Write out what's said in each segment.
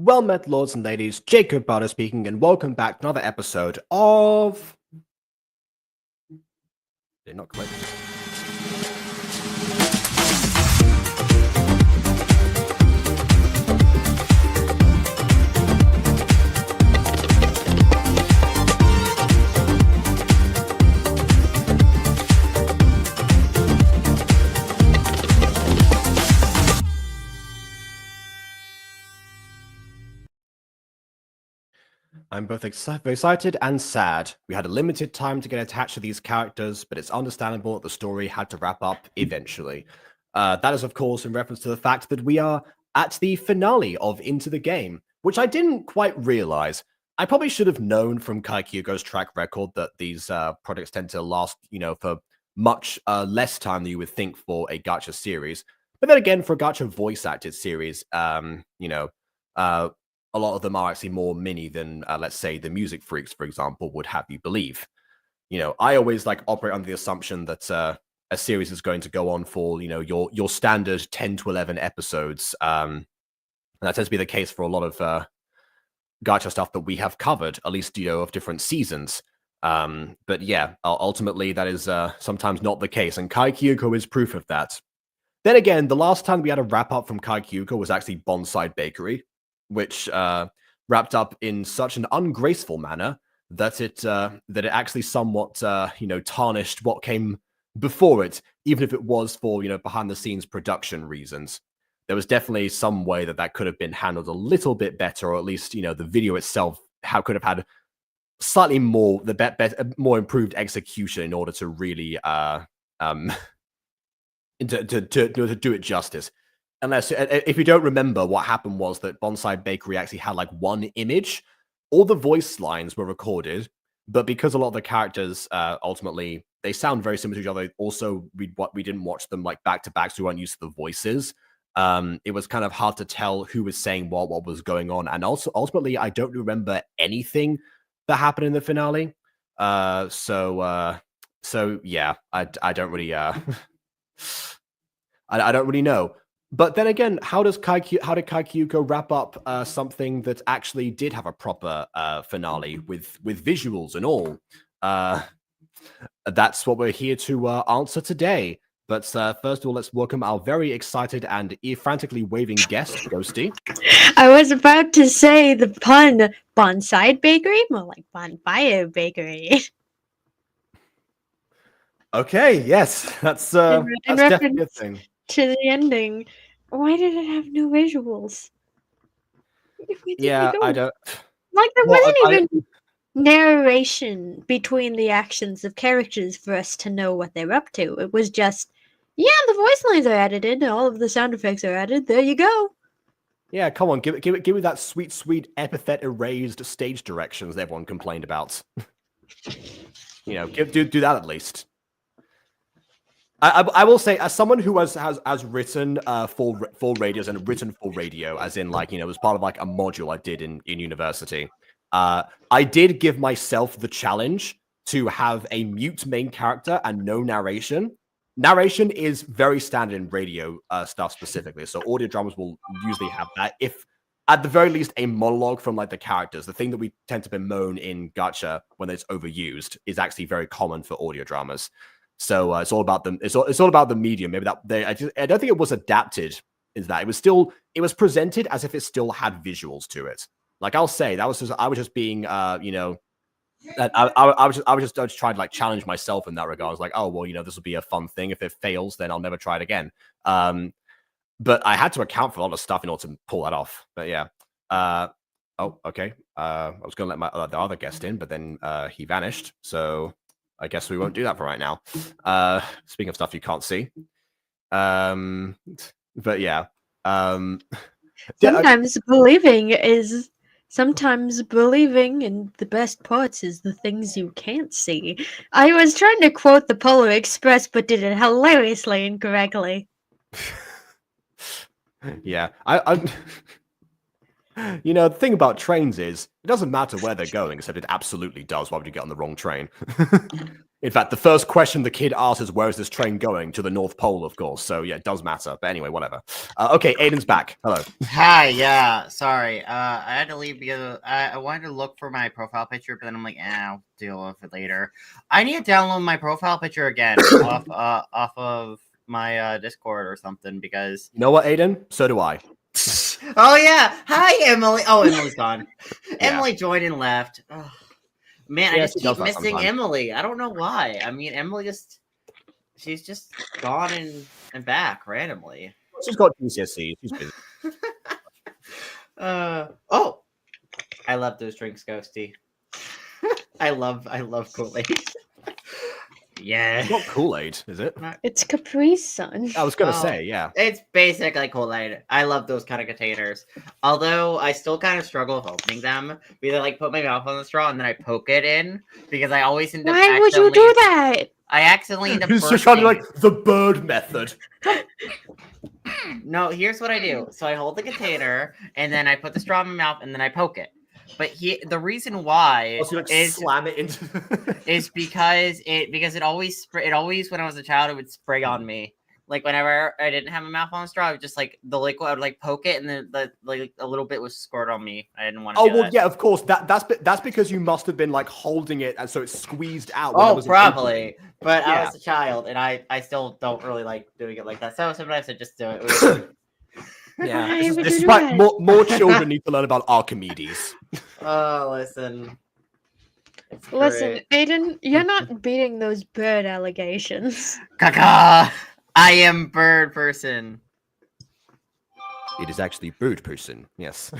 Well met, lords and ladies. Jacob Butter speaking, and welcome back to another episode of. Did not click. I'm both very excited and sad. We had a limited time to get attached to these characters, but it's understandable that the story had to wrap up eventually. That is, of course, in reference to the fact that we are at the finale of Into the Game, which I didn't quite realize. I probably should have known from kaikyuko's track record that these projects tend to last, for much less time than you would think for a gacha series. But then again, for a gacha voice-acted series, a lot of them are actually more mini than, let's say, the Music Freaks, for example, would have you believe. I always operate under the assumption that a series is going to go on for, your standard 10 to 11 episodes. And that tends to be the case for a lot of gacha stuff that we have covered, at least, of different seasons. But yeah, ultimately, that is sometimes not the case. And kaikyuko is proof of that. Then again, the last time we had a wrap up from kaikyuko was actually Bonside Bakery, which wrapped up in such an ungraceful manner that it actually somewhat tarnished what came before it, even if it was for behind the scenes production reasons. There was definitely some way that could have been handled a little bit better, or at least the video itself could have had slightly more more improved execution in order to really to do it justice. Unless, if you don't remember, what happened was that Bonside Bakery actually had one image. All the voice lines were recorded, but because a lot of the characters ultimately they sound very similar to each other. Also, we didn't watch them back to back, so we weren't used to the voices. It was kind of hard to tell who was saying what was going on, and also ultimately, I don't remember anything that happened in the finale. So yeah, I don't really I don't really know. But then again, how did kaikyuko wrap up something that actually did have a proper finale with visuals and all? That's what we're here to answer today. But first of all, let's welcome our very excited and frantically waving guest, Ghosty. I was about to say the pun, Bonside Bakery, more like Bonfire Bakery. Okay, yes, that's definitely a thing. To the ending. Why did it have no visuals? Yeah, I don't. There wasn't even narration between the actions of characters for us to know what they're up to. It was just, yeah, the voice lines are added in, all of the sound effects are added. There you go. Yeah, come on, give me that sweet epithet erased stage directions that everyone complained about. Do that at least. I will say, as someone who has written for radios and written for radio, as in as part of a module I did in university, I did give myself the challenge to have a mute main character and no narration. Narration is very standard in radio stuff specifically, so audio dramas will usually have that. If at the very least a monologue from the characters, the thing that we tend to bemoan in gacha when it's overused is actually very common for audio dramas. So it's all about them. It's all about the medium. Maybe I don't think it was adapted. Is that it was presented as if it still had visuals to it. I'll say I was just being I was just trying to challenge myself in that regard. I was like, oh well, this will be a fun thing. If it fails, then I'll never try it again. But I had to account for a lot of stuff in order to pull that off. But yeah. Oh, okay. I was going to let the other guest in, but then he vanished. So I guess we won't do that for right now. Speaking of stuff you can't see. But yeah. Sometimes believing in the best parts is the things you can't see. I was trying to quote the Polar Express, but did it hilariously incorrectly. Yeah. The thing about trains is it doesn't matter where they're going, except it absolutely does. Why would you get on the wrong train? In fact, the first question the kid asks is, where is this train going? To the North Pole, of course. So, yeah, it does matter. But anyway, whatever. Okay, Aiden's back. Hello. Hi, yeah, sorry. I had to leave because I wanted to look for my profile picture, but then I'm like, I'll deal with it later. I need to download my profile picture again off of my Discord or something because... You know what, Aiden? So do I. Oh, yeah. Hi, Emily. Oh, Emily's gone. Yeah. Emily joined and left. Oh, man, Yeah, I just she does keep that missing sometimes. Emily. I don't know why. I mean, Emily she's just gone and back randomly. She's got GCSE. She's busy. Oh, I love those drinks, Ghosty. I love Kool-Aid. Yeah. It's not Kool-Aid, is it? It's Capri Sun. I was going to say, yeah. It's basically Kool-Aid. I love those kind of containers. Although I still kind of struggle with opening them because I like put my mouth on the straw and then I poke it in because I always end up Why would you do that? I accidentally end up He's just trying to like the bird method. No, here's what I do. So I hold the container and then I put the straw in my mouth and then I poke it. But the reason why is slam it into is because it always when I was a child it would spray on me. Like whenever I didn't have my mouth on the straw, I would just like the liquid. I would like poke it, and then like a little bit was squirt on me. I didn't want to. Oh well, yeah, of course. That's because you must have been like holding it, and so it's squeezed out. Oh, probably. But yeah. I was a child, and I still don't really like doing it like that. So sometimes I just do it. Yeah, this is why more children need to learn about Archimedes. Oh, listen. Listen, Aiden, you're not beating those bird allegations. Caca! I am bird person. It is actually bird person. Yes.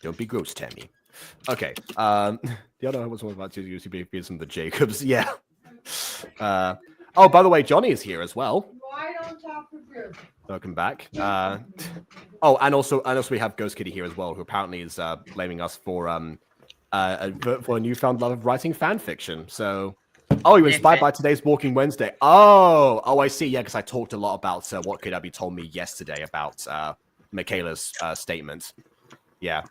Don't be gross, Tammy. Okay. The other one was about to use some of the Jacobs. Yeah. Oh, by the way, Johnny is here as well. I don't talk for good. Welcome back. Oh, and also we have Ghost Kitty here as well, who apparently is blaming us for a newfound love of writing fan fiction. So, oh, you were inspired by today's Walking Wednesday. Oh, I see. Yeah, because I talked a lot about what could Abby told me yesterday about Michaela's statement. Yeah.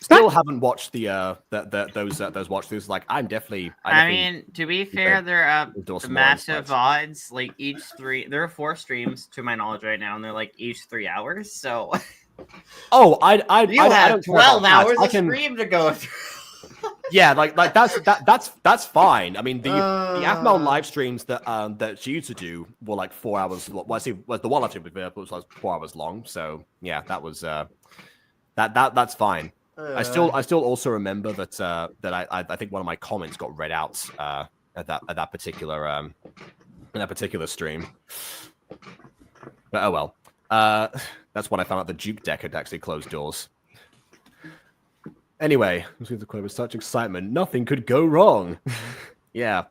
Still haven't watched those watch-throughs. Like, I definitely I mean, to be fair, they're massive odds. Like there are 4 streams to my knowledge right now, and they're like each 3 hours. So, oh, I have 12 hours of stream to go through. Yeah, like that's fine. I mean, the AFML live streams that she used to do were like 4 hours. Well, I see. The one I did was like 4 hours long. So yeah, that was that's fine. I still also remember that I think one of my comments got read out at that particular stream. But oh well. That's when I found out the Duke deck had actually closed doors. Anyway, the quote with such excitement, nothing could go wrong. Yeah,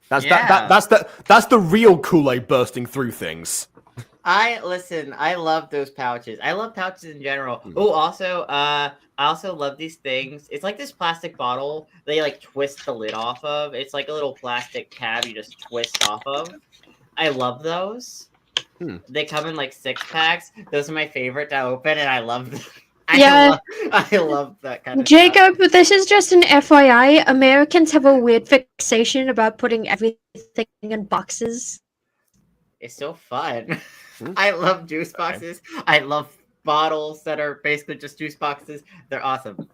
that's the real Kool-Aid bursting through things. I love those pouches. I love pouches in general. Oh, also, I also love these things. It's like this plastic bottle they like twist the lid off of. It's like a little plastic tab you just twist off of. I love those. They come in like 6 packs. Those are my favorite to open, and I love them. I love that kind of Jacob, stuff. This is just an FYI. Americans have a weird fixation about putting everything in boxes. It's so fun. I love juice boxes. I love bottles that are basically just juice boxes. They're awesome.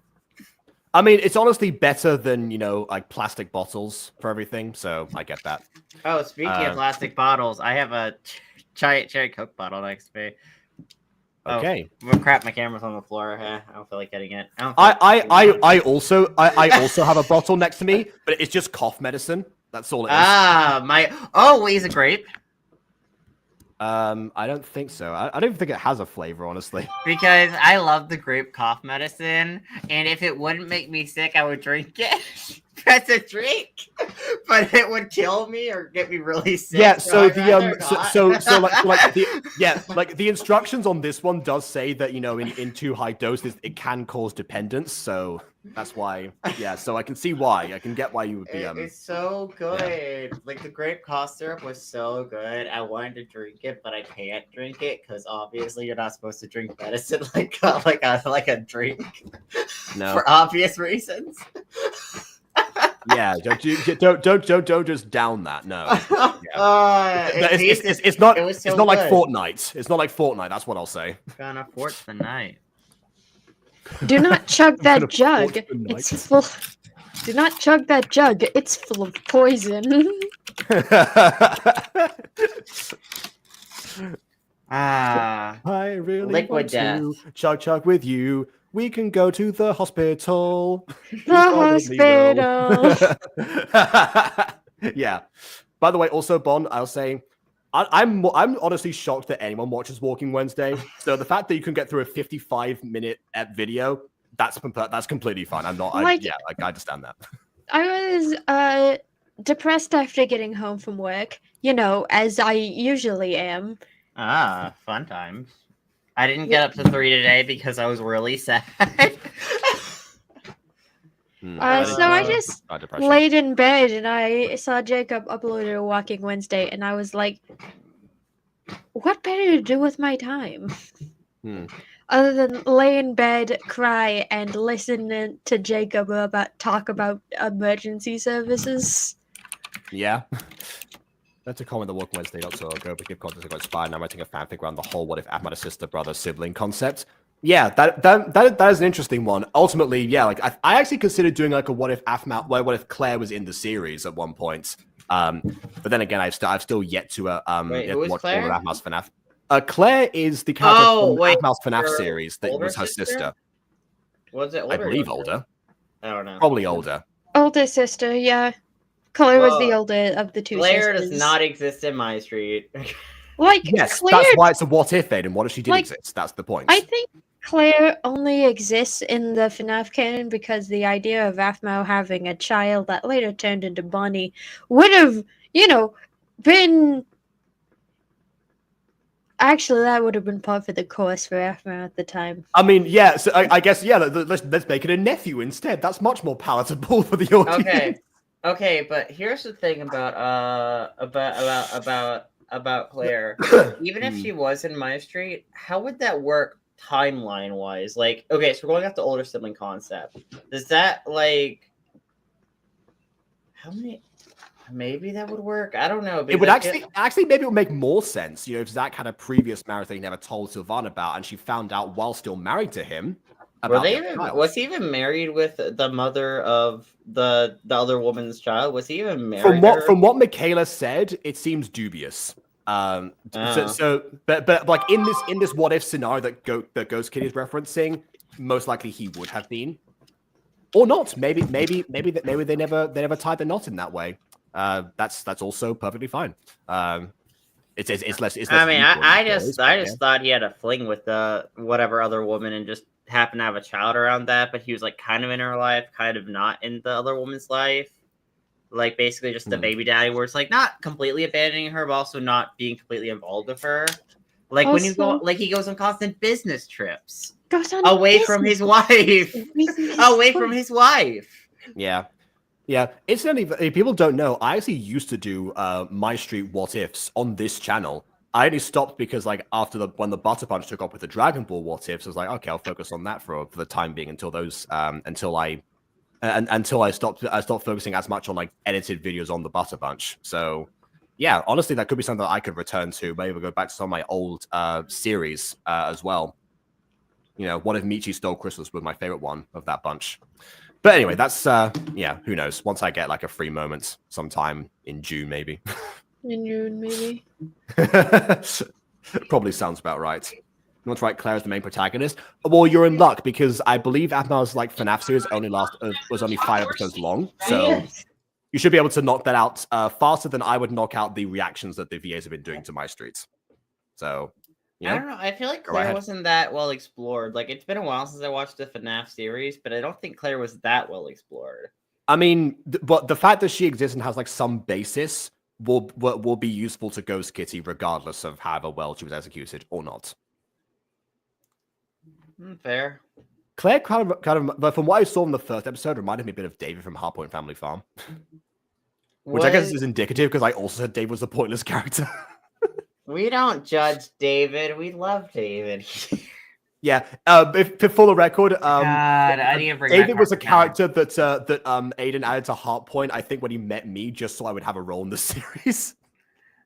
I mean, it's honestly better than, like plastic bottles for everything, so I get that. Oh, speaking of plastic bottles, I have a giant cherry Coke bottle next to me. Okay. Oh, crap, my camera's on the floor. I don't feel like getting it. I also have a bottle next to me, but it's just cough medicine. That's all it is. Is it grape? I don't think so. I don't think it has a flavor, honestly. Because I love the grape cough medicine, and if it wouldn't make me sick, I would drink it. as a drink, but it would kill me or get me really sick. Yeah, so I'd the rather not. like the instructions on this one does say that, you know, in too high doses it can cause dependence, so that's why. Yeah, so I can see why. I can get why you would be It's so good. Like the grape cough syrup was so good. I wanted to drink it, but I can't drink it because obviously you're not supposed to drink medicine like a drink. No. For obvious reasons. Yeah, don't just down that. No. It's not like Fortnite. It's not like Fortnite, that's what I'll say. Gonna fort the night. Do not chug that Gonna jug. fort the night. It's full. Do not chug that jug. It's full of poison. I really Liquid want death. to chug with you. We can go to the hospital. The hospital. Yeah. By the way, also Bon, I was saying, I'm honestly shocked that anyone watches Walking Wednesday. So the fact that you can get through a 55-minute video, that's completely fine. I'm not. I understand that. I was depressed after getting home from work. You know, as I usually am. Fun times. I didn't get up to 3 today because I was really sad. So I just laid in bed and I saw Jacob uploaded a Walking Wednesday and I was like, what better to do with my time? Other than lay in bed, cry, and listen to Jacob talk about emergency services. Yeah. That's a comment that Walking Wednesday not so ago, but give context about Spy, and I'm writing a fanfic around the whole what if Ahmad had a sister, brother, sibling concept. Yeah, that is an interesting one. Ultimately, yeah, like I actually considered doing like a what if what if Claire was in the series at one point. But then again, I've still yet to watch Claire? all of Ahmad's FNAF. Claire is the character from Ahmad's FNAF series that was her sister. Was it older? I believe older. I don't know. Probably older. Older sister, yeah. Claire was the older of the two Claire sisters. does not exist in my street. Like, yes, Claire, that's why it's a what if, Aiden. What if she did exist? That's the point. I think Claire only exists in the FNAF canon because the idea of Aphmau having a child that later turned into Bonnie would have, been... Actually, that would have been part of the course for Aphmau at the time. I mean, yeah, so I guess, yeah, let's make it a nephew instead. That's much more palatable for the audience. Okay, but here's the thing about Claire. Even if she was in my street, how would that work timeline wise? Like, okay, so we're going off the older sibling concept. Does that how many? Maybe that would work. I don't know. It would actually maybe it would make more sense, if Zach had a previous marriage that he never told Sylvan about, and she found out while still married to him. Was he even married with the mother of the other woman's child? Was he even married? From what Michaela said, it seems dubious. But like in this what if scenario that Ghost Kid is referencing, most likely he would have been, or not. Maybe they never tied the knot in that way. That's also perfectly fine. It's less. I mean, I just thought he had a fling with the whatever other woman and just happened to have a child around that, but he was like kind of in her life, kind of not in the other woman's life. Like basically just the baby daddy, where it's like not completely abandoning her, but also not being completely involved with her. Like when you go, like he goes on constant business trips away from his wife, away from his wife. Yeah. Yeah, incidentally, people don't know, I actually used to do My Street What Ifs on this channel. I only stopped because, like, when the Butter Punch took off with the Dragon Ball What Ifs, I was like, okay, I'll focus on that for the time being until I stopped focusing as much on like edited videos on the Butter Punch. So, yeah, honestly, that could be something that I could return to. Maybe go back to some of my old series as well. What if Michi Stole Christmas was my favorite one of that bunch. But anyway, that's, who knows? Once I get like a free moment sometime in June, maybe. In June, maybe. Probably sounds about right. You want to write Claire as the main protagonist? Well, you're in luck because I believe Aphmau's like FNAF series was only 5 episodes long. So you should be able to knock that out faster than I would knock out the reactions that the VAs have been doing to my streets. So... I don't know. I feel like Claire wasn't that well explored. Like, it's been a while since I watched the FNAF series, but I don't think Claire was that well explored. I mean, but the fact that she exists and has like some basis will be useful to Ghost Kitty, regardless of however well she was executed or not. Fair. Claire kind of, but from what I saw in the first episode, reminded me a bit of David from Hardpoint Family Farm, which I guess is indicative because I also said David was a pointless character. We don't judge David. We love David. Yeah, for the record, God, I need to bring David back was a Hardpoint character that Aiden added to Heartpoint, I think, when he met me, just so I would have a role in the series.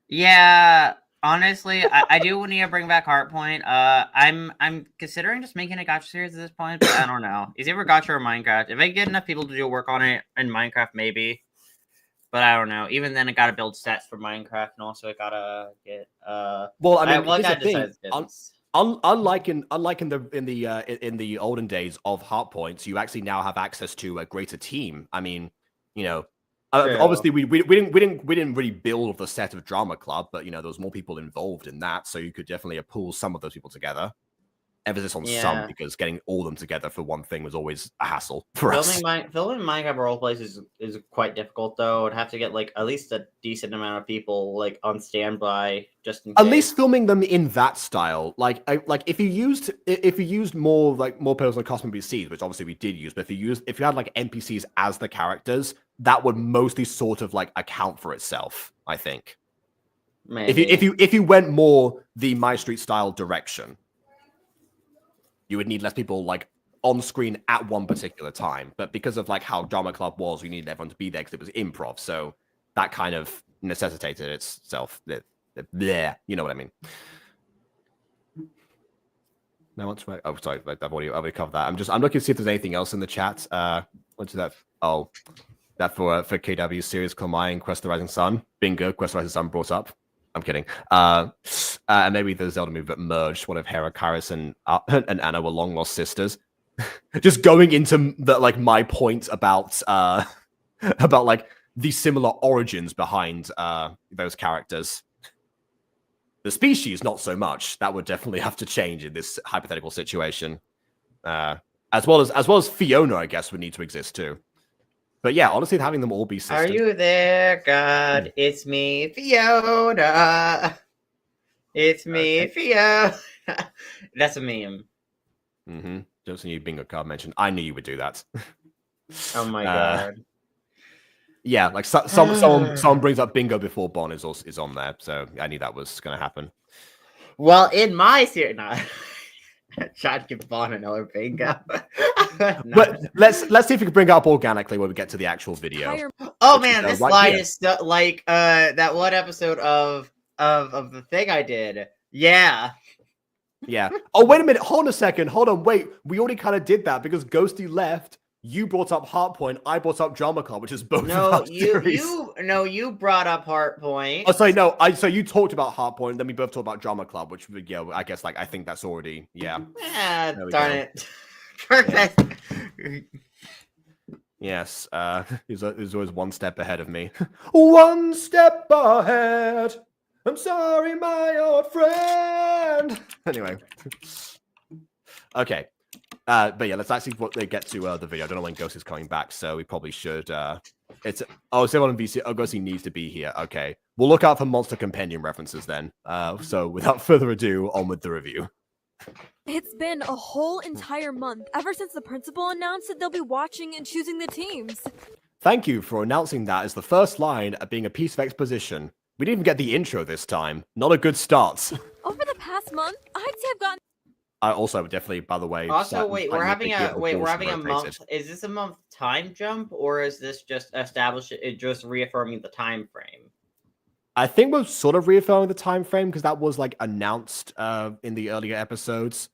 Yeah, honestly, I do need to bring back Heartpoint. I'm considering just making a Gacha series at this point, but I don't know. It's either Gacha or Minecraft. If I get enough people to do work on it in Minecraft, maybe. But I don't know. Even then, I gotta build sets for Minecraft, and also I gotta get Well, I mean, I here's the gotta thing. Unlike in the olden days of Heartpoints, you actually now have access to a greater team. I mean, you know, obviously we didn't really build the set of Drama Club, but you know, there was more people involved in that, so you could definitely pull some of those people together. Emphasis on some, because getting all of them together for one thing was always a hassle for us. Filming Minecraft roleplays is quite difficult, though. I'd have to get like at least a decent amount of people like on standby just in case. At least filming them in that style, like if you used more personal custom NPCs, which obviously we did use, but if you had like NPCs as the characters, that would mostly sort of like account for itself, I think. Maybe. If you went more the My Street style direction, you would need less people like on screen at one particular time. But because of like how Drama Club was, we needed everyone to be there because it was improv. So that kind of necessitated itself. Bleh, you know what I mean? Now what's my? Oh, sorry, I've already covered that. I'm looking to see if there's anything else in the chat. What's that? Oh, that for KW series Kalmai Quest of the Rising Sun. Bingo, Quest of the Rising Sun brought up. I'm kidding. And maybe the Zelda movie that merged. What if Hera, Kairos, and Anna were long lost sisters? Just going into the like my point about like the similar origins behind those characters. The species, not so much. That would definitely have to change in this hypothetical situation. As well as Fiona, I guess, would need to exist too. But yeah, honestly, having them all be sisters. Are you there, God? It's me, Fiona. It's me, Fiona. That's a meme. Mm-hmm. Just a new bingo card mentioned. I knew you would do that. Oh my God. Yeah, like someone brings up bingo before Bon is on there, so I knew that was going to happen. Well, in my series, no. Try to give Bon another bingo. No. But let's see if we can bring it up organically when we get to the actual video. Oh man, this slide is so, like that one episode of the thing I did. Yeah. Yeah. Oh, wait a minute. Hold on a second. Hold on. Wait. We already kind of did that because Ghosty left. You brought up Heartpoint. I brought up Drama Club, which is both. No, you brought up Heartpoint. Oh, sorry. No, so you talked about Heartpoint, then we both talked about Drama Club, which yeah, I guess like I think that's already Yeah, darn it. Perfect. Yes. He's always one step ahead of me. One step ahead. I'm sorry, my old friend. Anyway. Okay. But yeah, let's actually get to the video. I don't know when Ghost is coming back, so we probably should. It's someone on VC. Ghosty needs to be here. Okay, we'll look out for Monster Compendium references then. So without further ado, on with the review. It's been a whole entire month ever since the principal announced that they'll be watching and choosing the teams. Thank you for announcing that as the first line being a piece of exposition. We didn't even get the intro this time. Not a good start. Over the past month, I'd say I've gotten. I also definitely, by the way. Also, we're having a month. Is this a month time jump, or is this just just reaffirming the time frame? I think we're sort of reaffirming the time frame because that was like announced in the earlier episodes.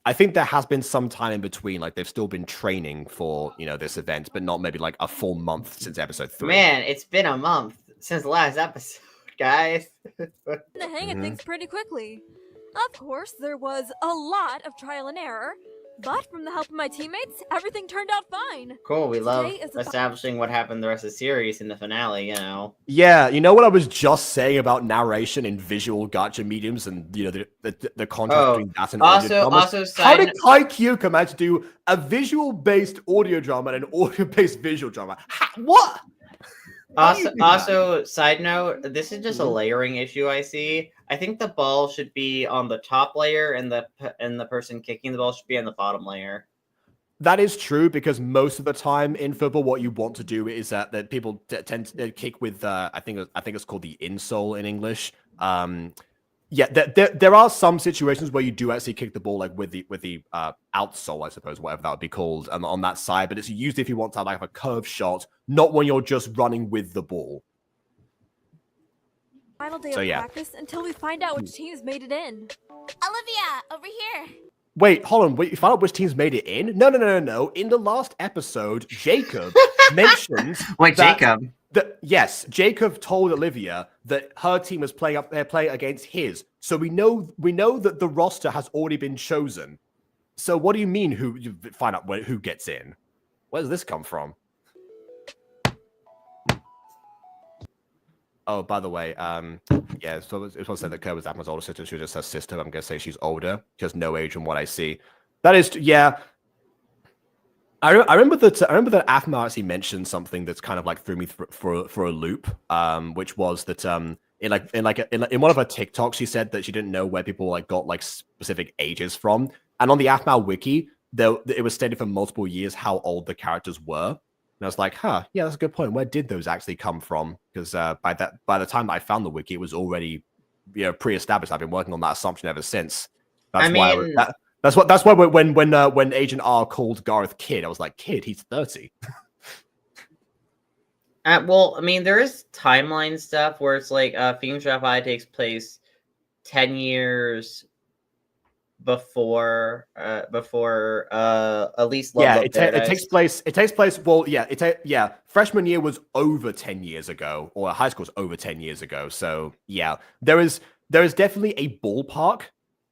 I think there has been some time in between, like they've still been training for this event, but not maybe like a full month since episode 3. Man, it's been a month since the last episode, guys. The hang of things pretty quickly. Of course, there was a lot of trial and error. But from the help of my teammates, everything turned out fine. Cool, we love Today is the establishing what happened the rest of the series in the finale, you know. Yeah, you know what I was just saying about narration in visual gacha mediums and, you know, the contrast between that and audio dramas? How did kaikyuko manage to do a visual-based audio drama and an audio-based visual drama? What? Also, side note, this is just a layering issue I see. I think the ball should be on the top layer, and the person kicking the ball should be on the bottom layer. That is true, because most of the time in football, what you want to do is that people tend to kick with I think it's called the insole in English. Yeah, there are some situations where you do actually kick the ball like with the outsole, I suppose, whatever that would be called, on that side. But it's used if you want to have like a curved shot, not when you're just running with the ball. Final day of practice until we find out which teams made it in. Olivia, over here. Wait, hold on. Wait, you found out which teams made it in? No. In the last episode, Jacob mentioned. Wait, Jacob. Yes, Jacob told Olivia that her team is playing against his. So we know that the roster has already been chosen. So what do you mean? You find out who gets in? Where does this come from? Oh, by the way, yeah, so it was said that Kerr was Atma's older sister. She was just her sister. I'm gonna say she's older. She has no age from what I see. That is, yeah. I remember that Athma actually mentioned something that's kind of like threw me for a loop, which was that in one of her TikToks she said that she didn't know where people like got like specific ages from, and on the Athma wiki it was stated for multiple years how old the characters were. And I was like, huh, yeah, that's a good point. Where did those actually come from? Because by the time that I found the wiki, it was already, you know, pre-established. I've been working on that assumption ever since. That's why when Agent R called Gareth kid, I was like, kid, he's 30. Well, I mean, there is timeline stuff where it's like Phoenix Rapide takes place 10 years before at least Love Boat Paradise. It takes place. Well, yeah. Freshman year was over 10 years ago, or high school was over 10 years ago. So yeah, there is definitely a ballpark.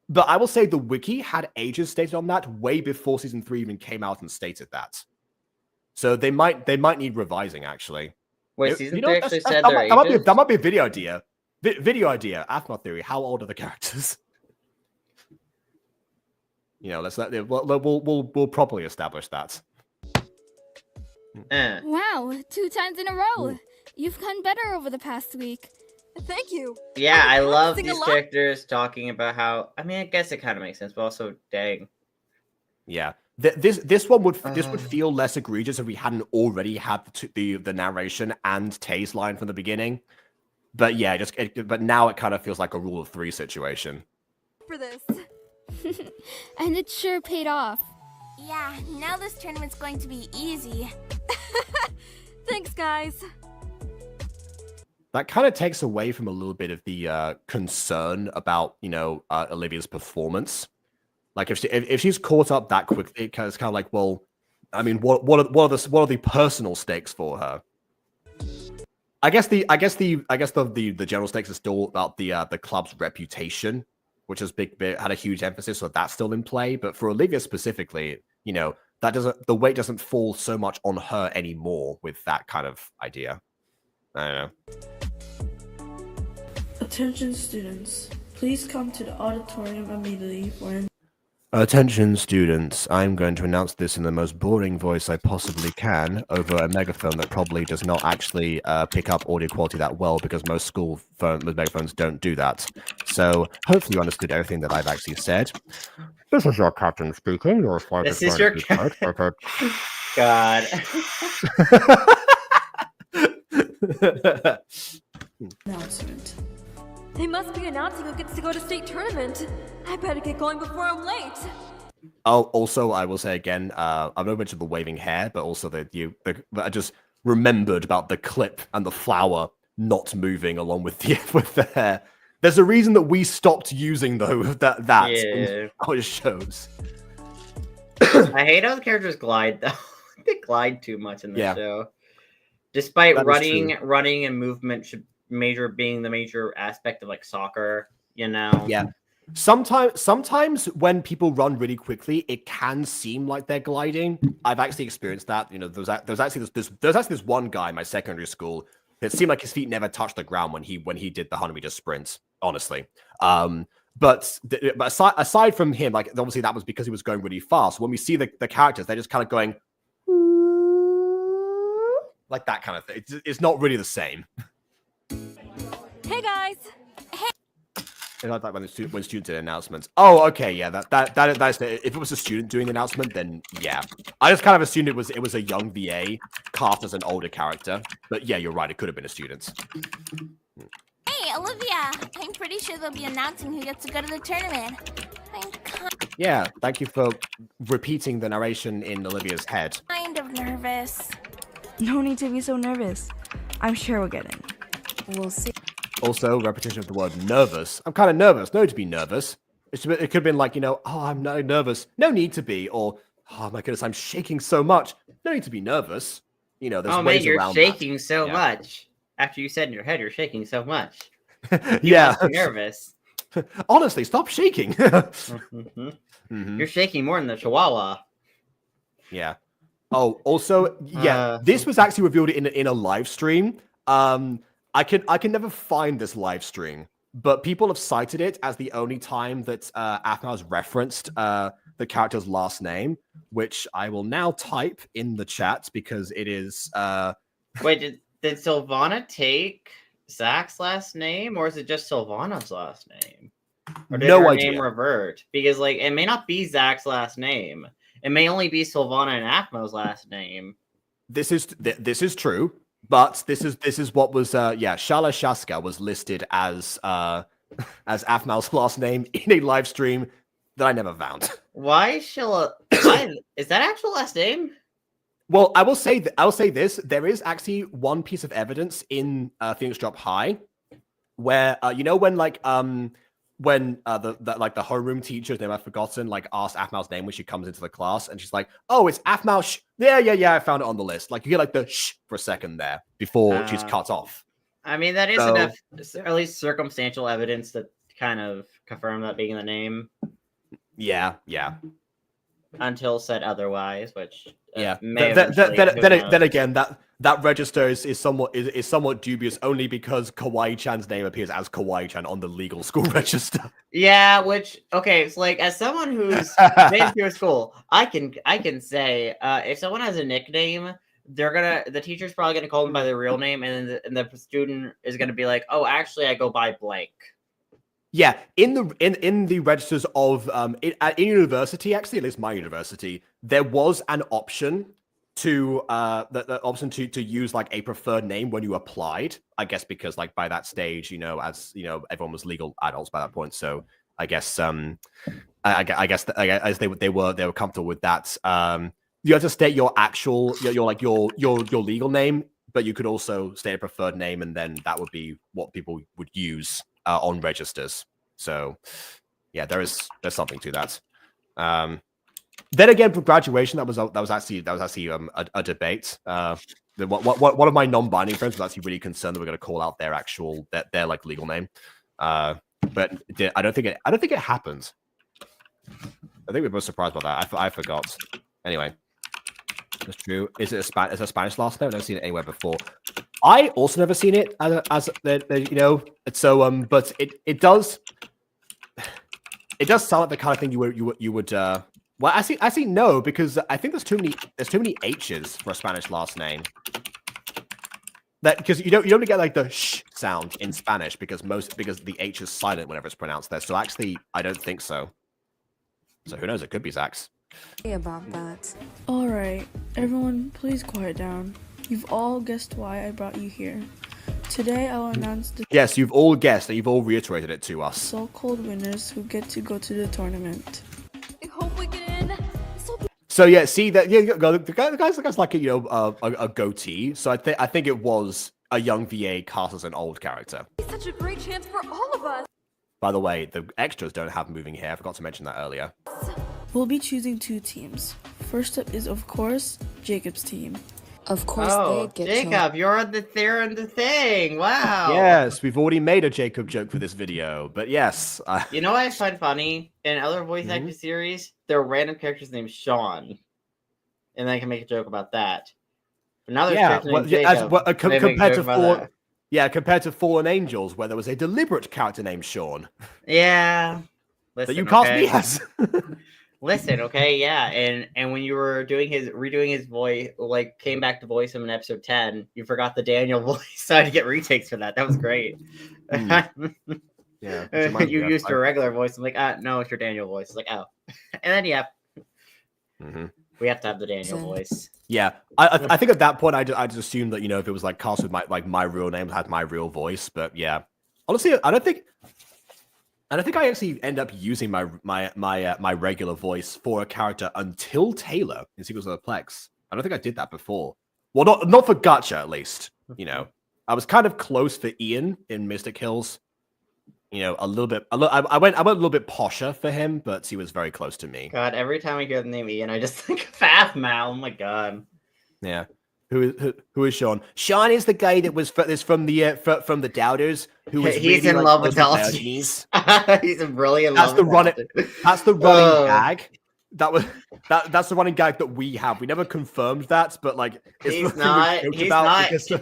But I will say the wiki had ages stated on that way before season 3 even came out and stated that. So they might need revising actually. Wait, season 3 actually said their ages? That might be a video idea. Video idea. Athma theory. How old are the characters? You know, we'll properly establish that. Wow, 2 times in a row. You've gotten better over the past week. Thank you. Yeah, I love these characters talking about how. I mean, I guess it kind of makes sense, but also, dang. Yeah, this would feel less egregious if we hadn't already had the narration and Tay's line from the beginning. But yeah, but now it kind of feels like a rule of 3 situation. For this. And it sure paid off. Yeah, now this tournament's going to be easy. Thanks, guys. That kind of takes away from a little bit of the concern about, you know, Olivia's performance. Like if she's caught up that quickly, it's kind of like, well, I mean, what are the personal stakes for her? I guess the general stakes are still about the club's reputation, which has had a huge emphasis, so that's still in play. But for Olivia specifically, you know, the weight doesn't fall so much on her anymore with that kind of idea. I don't know. Attention students, please come to the auditorium immediately for an... Attention students, I'm going to announce this in the most boring voice I possibly can over a megaphone that probably does not actually pick up audio quality that well, because most megaphones don't do that. So hopefully you understood everything that I've actually said. This is your captain speaking. Your flight this is your captain. God. Announcement. They must be announcing who gets to go to state tournament. I better get going before I'm late. Oh, also, I will say again, I've not mentioned the waving hair, but also I just remembered about the clip and the flower not moving along with the hair. There's a reason that we stopped using that in our shows. I hate how the characters glide though. They glide too much in the show. Despite running and movement should being the major aspect of like soccer, you know. Yeah. Sometimes when people run really quickly, it can seem like they're gliding. I've actually experienced that. You know, there's actually this one guy in my secondary school. It seemed like his feet never touched the ground when he did the 100-meter sprint. Honestly, but aside from him, like obviously that was because he was going really fast. When we see the characters, they're just kind of going like that kind of thing. It's not really the same. Hey guys! And I like when students did announcements. Oh, okay, yeah, that's if it was a student doing the announcement, then yeah. I just kind of assumed it was a young VA cast as an older character. But yeah, you're right, it could have been a student. Hey, Olivia! I'm pretty sure they'll be announcing who gets to go to the tournament. Yeah, thank you for repeating the narration in Olivia's head. Kind of nervous. No need to be so nervous. I'm sure we'll get in. We'll see. Also, repetition of the word nervous. I'm kind of nervous. No need to be nervous. It could have been like, you know, oh, I'm not nervous. No need to be. Or, oh my goodness, I'm shaking so much. No need to be nervous. You know, there's ways around that. You're shaking so much. After you said in your head, you're shaking so much. Yeah. You're nervous. Honestly, stop shaking. You're shaking more than the Chihuahua. Yeah. Oh, also, yeah, this was actually revealed in a live stream. I can never find this live stream, but people have cited it as the only time that Athma has referenced the character's last name, which I will now type in the chat because it is. Wait, did Sylvana take Zach's last name, or is it just Sylvana's last name? Or did her name revert? Because like it may not be Zach's last name. It may only be Sylvana and Athma's last name. This is true. But this is what was Shala Shaska was listed as Athmal's last name in a live stream that I never found. Why Shala? Is that actual last name? Well, I will say this: there is actually one piece of evidence in Phoenix Drop High, where you know when the homeroom teacher's name I've forgotten, like asks Athmal's name when she comes into the class, and she's like, "Oh, it's Athmal." Yeah, I found it on the list. Like you get like the shh for a second there before she's cut off. I mean, that is enough, at least circumstantial evidence to kind of confirm that being the name. Yeah. Until said otherwise, which then again, that register is somewhat dubious only because Kawaii-chan's name appears as Kawaii-chan on the legal school register. Yeah, which it's like as someone who's been through school, I can say if someone has a nickname, the teacher's probably gonna call them by their real name, and then the student is gonna be like, oh, actually, I go by blank. Yeah, in the registers of in university, actually, at least my university, there was an option to the option to use like a preferred name when you applied. I guess because like by that stage, you know, as you know, everyone was legal adults by that point. So I guess I guess as they were comfortable with that. You have to state your actual your legal name, but you could also state a preferred name, and then that would be what people would use on registers. So yeah, there's something to that. Then again, for graduation, that was actually a debate. One of my non-binding friends was actually really concerned that we're going to call out their like legal name, but I don't think it happened. I think we were both surprised by that. I forgot. Anyway, that's true. Is it a Spanish last name? I've never seen it anywhere before. I also never seen it as you know. So but it does sound like the kind of thing you would. Well, I see no, because I think there's too many H's for a Spanish last name. That because you don't get like the sh sound in Spanish because the H is silent whenever it's pronounced there. So actually, I don't think so. So who knows? It could be Zach's. About that. All right, everyone, please quiet down. You've all guessed why I brought you here. Today, I'll announce the Yes, you've all guessed, and you've all reiterated it to us. so-called winners who get to go to the tournament. I hope we get in. So yeah, see that the guy's like a goatee. So I think it was a young VA cast as an old character. It's such a great chance for all of us. By the way, the extras don't have moving hair. I forgot to mention that earlier. We'll be choosing 2 teams. First up is, of course, Jacob's team. Of course Oh, they'd get chosen. Jacob, you're on the thing. Wow. Yes, we've already made a Jacob joke for this video, but yes. You know what I find funny? In other voice actor series, there are random characters named Sean. And I can make a joke about that. But now there's characters named Jacob. Compared to Fallen Angels, where there was a deliberate character named Sean. Yeah. Listen, that you cast me as. Listen, okay, yeah, and when you were redoing his voice, like came back to voice him in episode 10, you forgot the Daniel voice, so I had to get retakes for that. That was great. Yeah, you used your regular voice. I'm like, no, it's your Daniel voice. It's like, oh, and then we have to have the Daniel voice. Yeah, I think at that point I just assumed that if it was like cast with my real name, had my real voice. But yeah, honestly, I don't think I actually end up using my regular voice for a character until Taylor in Secrets of the Plex. I don't think I did that before. Well, not for Gacha at least. I was kind of close for Ian in Mystic Hills. A little bit. I went a little bit posher for him, but he was very close to me. God, every time I hear the name Ian, I just think of Fathmal. Oh my god. Yeah. Who is Sean? Sean is the guy that was from the Doubters. He's really in love with Diogenes. He's really in love. That's the running gag. That's the running gag that we have. We never confirmed that, but like he's not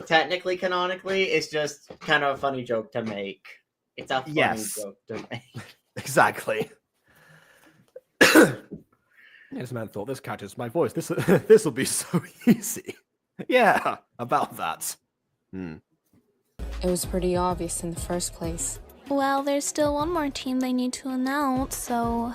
technically canonically. It's just kind of a funny joke to make. It's a funny joke to make. Exactly. This man thought this catches my voice. This will be so easy. Yeah, about that. It was pretty obvious in the first place. Well, there's still one more team they need to announce, so...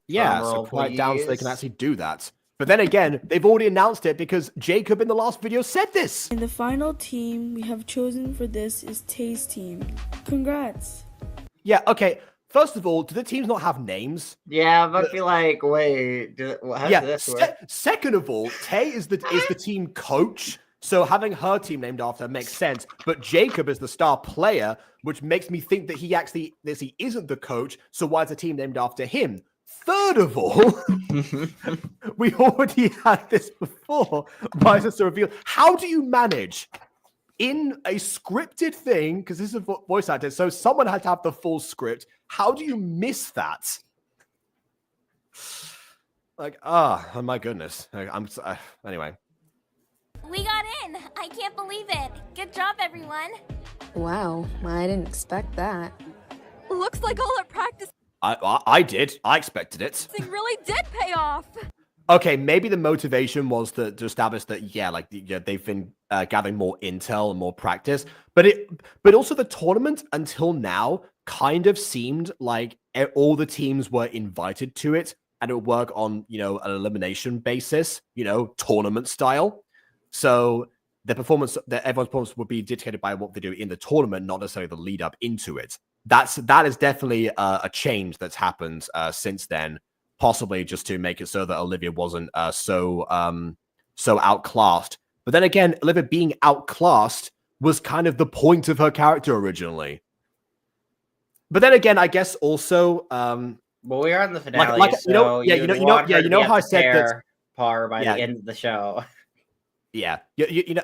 Yeah, so quiet down so they can actually do that. But then again, they've already announced it because Jacob in the last video said this. And the final team we have chosen for this is Tay's team. Congrats. Yeah, okay. First of all, do the teams not have names? Yeah, but I feel like, wait, how does this work? Second of all, Tay is the team coach, so having her team named after her makes sense. But Jacob is the star player, which makes me think that he isn't the coach, so why is the team named after him? Third of all, we already had this before. Why is this a reveal? How do you manage in a scripted thing, because this is a voice actor, so someone had to have the full script. How do you miss that? Like, oh my goodness. Anyway. We got in. I can't believe it. Good job, everyone. Wow, I didn't expect that. Looks like all our practice. I did. I expected it. It really did pay off. Okay, maybe the motivation was to establish that, they've been gathering more intel and more practice. But also the tournament until now kind of seemed like all the teams were invited to it and it would work on, an elimination basis, tournament style. So everyone's performance would be dictated by what they do in the tournament, not necessarily the lead up into it. That is definitely a change that's happened since then. Possibly just to make it so that Olivia wasn't so outclassed. But then again, Olivia being outclassed was kind of the point of her character originally. But then again, I guess also, well, we are in the finale, you know how I said that par by the end of the show. Yeah,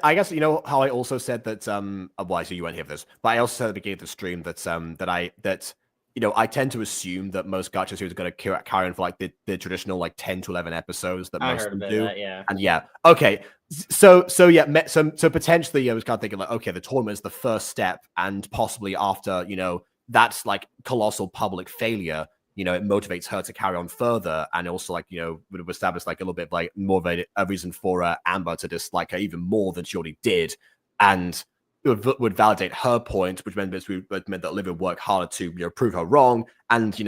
I guess how I also said that. Well, so you won't hear this, but I also said at the beginning of the stream that I tend to assume that most gacha series are going to carry on for like the traditional 10 to 11 episodes that most of them do. And okay. So potentially I was kind of thinking okay, the tournament is the first step, and possibly after, that's like colossal public failure, it motivates her to carry on further, and also would have established a little bit more of a reason for Amber to dislike her even more than she already did, and would validate her point, which meant that Olivia would work harder to prove her wrong, and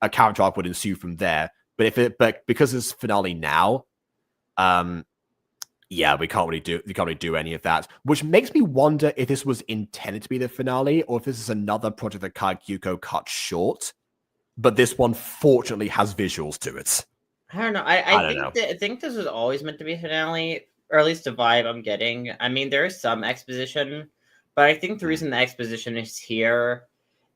a character arc would ensue from there. But because it's finale now, we can't really do any of that, which makes me wonder if this was intended to be the finale or if this is another project that Kaikyuko cut short. But this one fortunately has visuals to it. I don't know. I think this was always meant to be a finale. Or at least the vibe I'm getting. I mean, there is some exposition, but I think the reason the exposition is here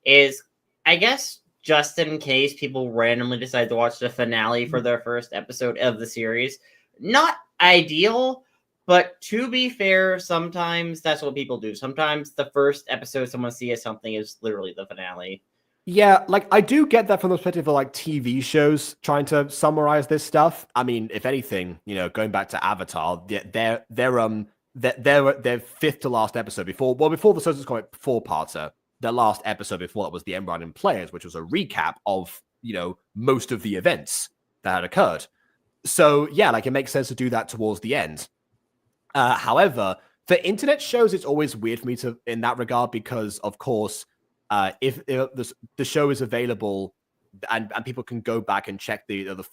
is, I guess, just in case people randomly decide to watch the finale for their first episode of the series. Not ideal, But to be fair, sometimes that's what people do. Sometimes the first episode someone sees something is literally the finale. Yeah, like I do get that from the perspective of like TV shows trying to summarize this stuff. I mean, if anything, going back to Avatar, their fifth to last episode before the Social Comic 4-parter, their last episode before that was the Emerald and Players, which was a recap of most of the events that had occurred. So yeah, like it makes sense to do that towards the end. However, for internet shows, it's always weird for me in that regard because, of course, if the show is available and people can go back and check the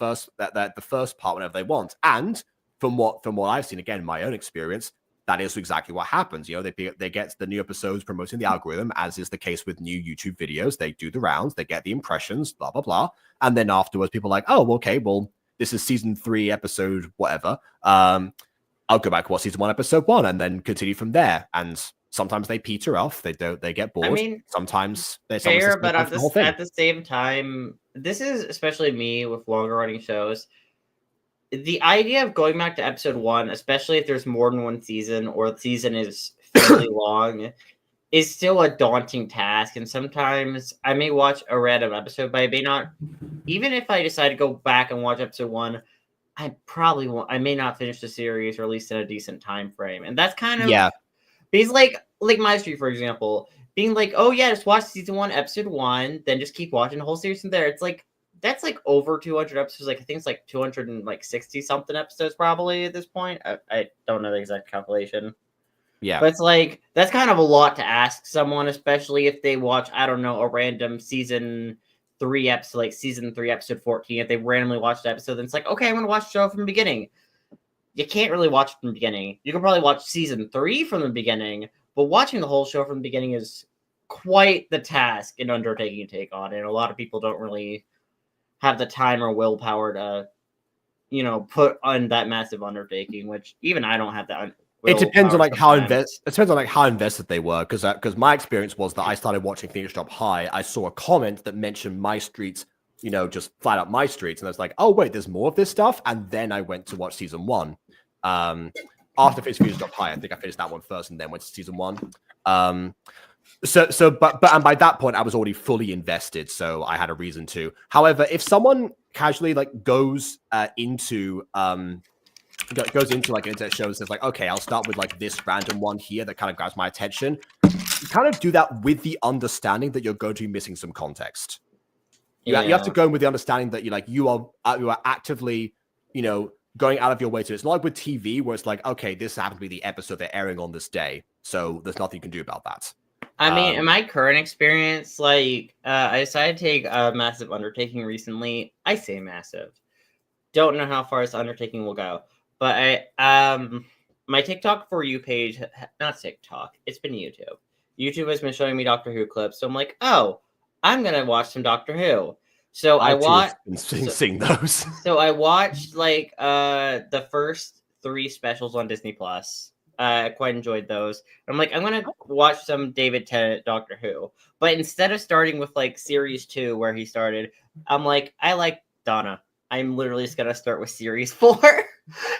first part whenever they want, and from what I've seen, again, my own experience, that is exactly what happens. They get the new episodes promoting the algorithm, as is the case with new YouTube videos. They do the rounds, they get the impressions, blah blah blah, and then afterwards, people are like, oh, okay, well, this is season 3, episode whatever. I'll go back and watch season 1, episode 1, and then continue from there. And sometimes they peter off. They get bored. I mean, sometimes they fair, but at the same time, this is especially me with longer running shows. The idea of going back to episode 1, especially if there's more than one season or the season is fairly long, is still a daunting task. And sometimes I may watch a random episode, but I may not. Even if I decide to go back and watch episode 1, I probably won't. I may not finish the series, or at least in a decent time frame, and that's kind of Because like My Street, for example, being like, oh yeah, just watch season 1, episode 1, then just keep watching the whole series from there. It's like that's like over 200 episodes. Like I think it's like 260 something episodes probably at this point. I don't know the exact calculation. Yeah, but it's like that's kind of a lot to ask someone, especially if they watch, I don't know, a random season 3 episode, like season 3, episode 14. If they randomly watched the episode, then it's like, okay, I'm gonna watch the show from the beginning. You can't really watch it from the beginning. You can probably watch season 3 from the beginning, but watching the whole show from the beginning is quite the task and undertaking to take on. And a lot of people don't really have the time or willpower to, put on that massive undertaking, which even I don't have that. It depends on like how invested they were, because my experience was that I started watching Phoenix Drop High. I saw a comment that mentioned My Streets, just flat out My Streets, and I was like, oh wait, there's more of this stuff, and then I went to watch season 1. After Phoenix Drop High, I think I finished that one first, and then went to season 1. But by that point, I was already fully invested, so I had a reason to. However, if someone casually like goes into like an internet show and says like, okay, I'll start with like this random one here that kind of grabs my attention, you kind of do that with the understanding that you're going to be missing some context. You have to go in with the understanding that you are actively, going out of your way to. It's not like with TV where it's like, okay, this happens to be the episode they're airing on this day, so there's nothing you can do about that. I mean, in my current experience, like I decided to take a massive undertaking recently. I say massive. Don't know how far this undertaking will go. But my TikTok For You page, not TikTok, it's been YouTube. YouTube has been showing me Doctor Who clips, so I'm like, oh, I'm gonna watch some Doctor Who. So I watched. Seeing those. So I watched like the first 3 specials on Disney Plus. I quite enjoyed those. I'm like, I'm gonna watch some David Tennant Doctor Who, but instead of starting with like series 2 where he started, I'm like, I like Donna. I'm literally just gonna start with series 4,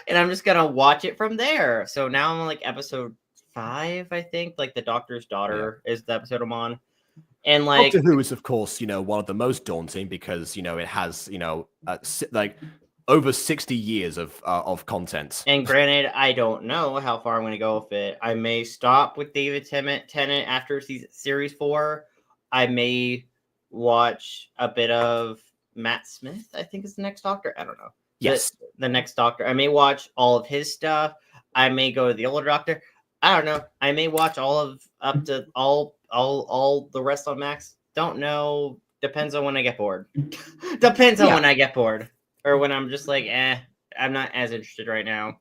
and I'm just gonna watch it from there. So now I'm on like episode 5, I think. Like the Doctor's Daughter is the episode I'm on, and like Doctor Who is, of course, one of the most daunting because it has like over 60 years of content. And granted, I don't know how far I'm gonna go with it. I may stop with David Tennant after series 4. I may watch a bit of Matt Smith, I think is the next Doctor. I don't know. Yes. The next Doctor. I may watch all of his stuff. I may go to the older Doctor. I don't know. I may watch all the rest on Max. Don't know. Depends on when I get bored. Depends on when I get bored. Or when I'm just like, I'm not as interested right now.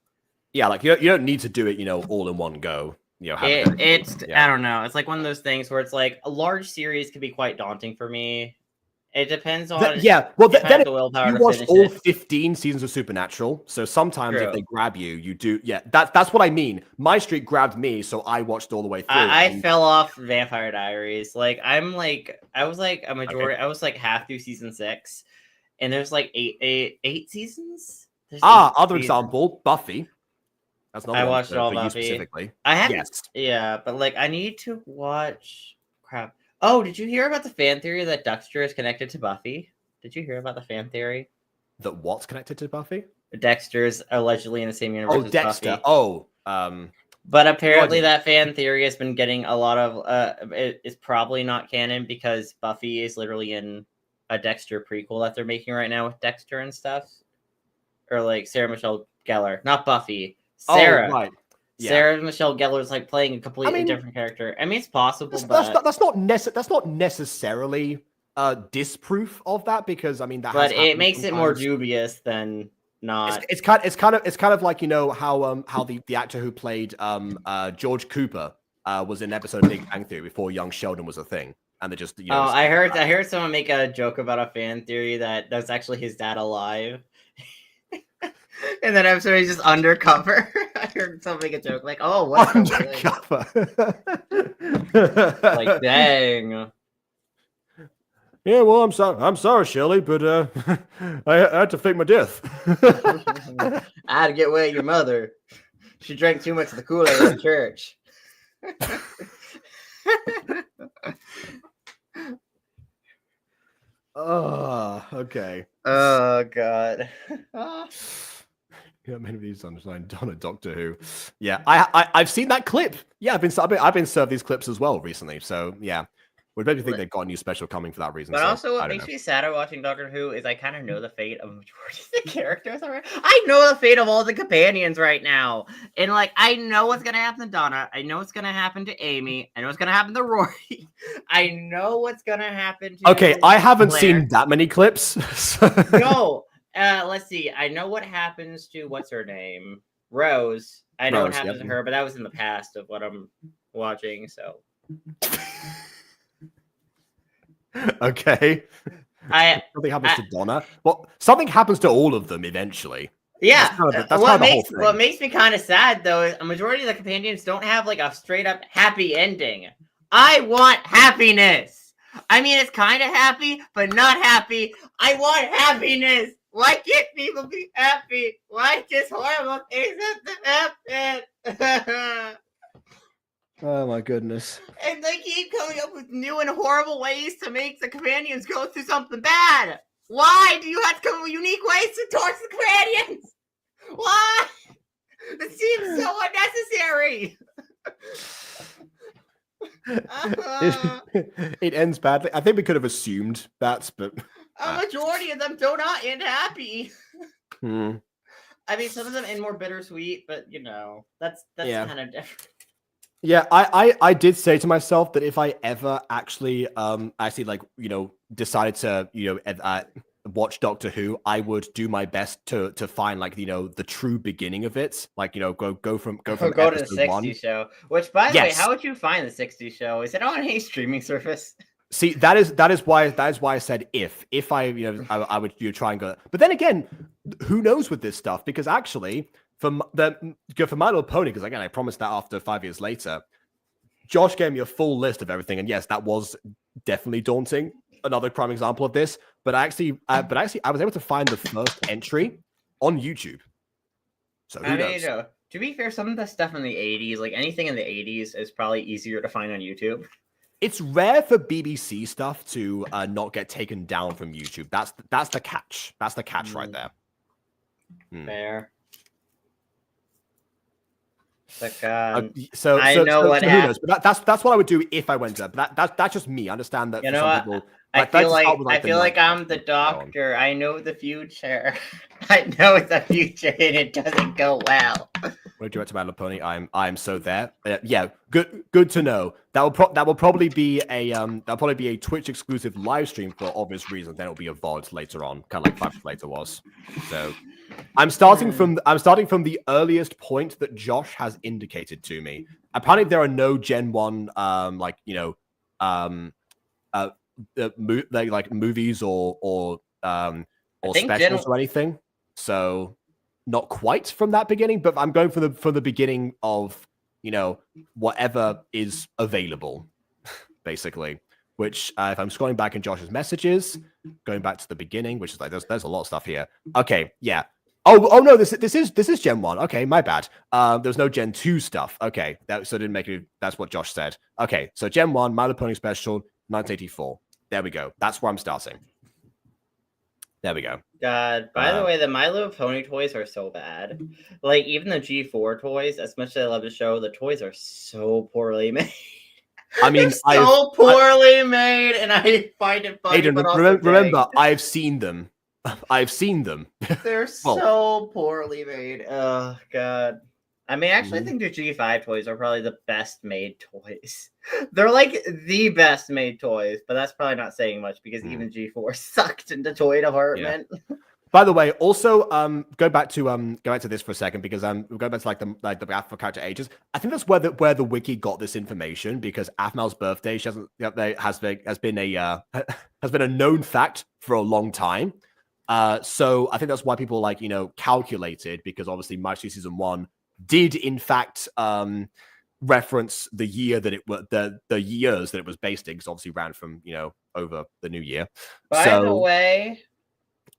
Yeah, like you don't need to do it, all in one go. I don't know. It's like one of those things where it's like a large series can be quite daunting for me. It depends on then you watched all 15 seasons of Supernatural, so sometimes if they grab you, you do. Yeah, that's what I mean. My Street grabbed me, so I watched all the way through. I fell off Vampire Diaries. Like I was like a majority. Okay. I was like half through season 6, and there's like eight seasons. Other example, Buffy. That's not I the one watched all for you Buffy. specifically. I haven't. Yes. Yeah, but like I need to watch. Crap. Oh, did you hear about the fan theory that Dexter is connected to Buffy? Did you hear about the fan theory? That what's connected to Buffy? Dexter's allegedly in the same universe as Dexter. Buffy. Oh, But apparently idea. that fan theory has been getting a lot of it's probably not canon because Buffy is literally in a Dexter prequel that they're making right now with Dexter and stuff. Or like Sarah Michelle Gellar. Not Buffy. Sarah. Oh, right. Yeah. Sarah Michelle Gellar is like playing a completely different character. I mean, it's possible, that's not necessarily disproof of that because I mean that. But has it makes sometimes. it more dubious than not. It's kind of like how the actor who played George Cooper was in an episode of Big Bang Theory before Young Sheldon was a thing, and they just I heard someone make a joke about a fan theory that that's actually his dad alive. And then episode he's just undercover. I heard someone make a joke like, "Oh, what's undercover?" Like, dang. Yeah, well, I'm sorry, Shirley, but I had to fake my death. I had to get away with your mother. She drank too much of the Kool-Aid in church. Oh, okay. Oh God. Yeah, many of these understand Donna Doctor Who. Yeah, I've seen that clip. Yeah, I've been served these clips as well recently. So yeah, would maybe think they've got a new special coming for that reason. But so, also, what makes me sadder watching Doctor Who is I kind of know the fate of majority of the characters already. I know the fate of all the companions right now, and like I know what's gonna happen to Donna. I know what's gonna happen to Amy. I know what's gonna happen to Rory. I know what's gonna happen to. Okay, I haven't Claire. seen that many clips. So. No. Let's see. I know what happens to what's her name, Rose. I know what happens to her, but that was in the past of what I'm watching. So, okay. Something happens to Donna. Well, something happens to all of them eventually. Yeah. That's kind of the whole thing. What makes me kind of sad though is a majority of the companions don't have like a straight up happy ending. I want happiness. I mean, it's kind of happy, but not happy. I want happiness. Why can't people be happy? Why just horrible things have to happen? Oh my goodness. And they keep coming up with new and horrible ways to make the companions go through something bad. Why do you have to come up with unique ways to torture the companions? Why? It seems so unnecessary. It ends badly. I think we could have assumed that, but a majority of them do not end happy. Hmm. I mean, some of them end more bittersweet, but you know, that's kind of different. Yeah, I did say to myself that if I ever actually decided to watch Doctor Who, I would do my best to find the true beginning of it, go from to the 60s show. Which, by the way, how would you find the 60s show? Is it on any streaming service? See, that is why I said if I would try and go. But then again, who knows with this stuff? Because actually, for My Little Pony, because again, I promised that after 5 years later, Josh gave me a full list of everything, and yes, that was definitely daunting. Another prime example of this, but actually, I was able to find the first entry on YouTube. So who knows? To be fair, some of the stuff in the 80s, like anything in the 80s, is probably easier to find on YouTube. It's rare for BBC stuff to not get taken down from YouTube. That's the catch. That's the catch right there. Fair. Like, I know what happens. But that's what I would do if I went there. But that's just me. I understand that. You know what? People, I feel like I'm the doctor. I know the future. I know the future, and it doesn't go well. When you went to My Little Pony, I'm so there. Yeah, good to know. That will probably be a Twitch exclusive live stream for obvious reasons. Then it'll be a VOD later on, kind of like 5 years later was. So I'm starting from the earliest point that Josh has indicated to me. Apparently, there are no Gen 1 movies or specials or anything. So not quite from that beginning, but I'm going from the beginning of whatever is available, basically. Which if I'm scrolling back in Josh's messages, going back to the beginning, which is like there's a lot of stuff here. Okay, yeah. Oh no, this is Gen 1. Okay, my bad. There's no Gen 2 stuff. Okay, so didn't make it. That's what Josh said. Okay, so Gen 1, My Little Pony Special, 1984. There we go. That's where I'm starting. There we go. God, by the way, the My Little Pony toys are so bad. Like, even the G4 toys, as much as I love the show, the toys are so poorly made. I mean, they're so poorly made, and I find it funny. Aiden, but also remember, I've seen them. I've seen them. They're so poorly made. Oh, God. I mean, actually, I think the G5 toys are probably the best made toys. They're like the best made toys, but that's probably not saying much because even G4 sucked in the toy department. Yeah. By the way, also go back to this for a second because we're going back to the graph for character ages. I think that's where the wiki got this information because Aphmel's birthday has been a known fact for a long time. So I think that's why people calculated because obviously Master Season 1 did in fact reference the year that it was the years that it was based in because obviously ran from over the new year. By the way,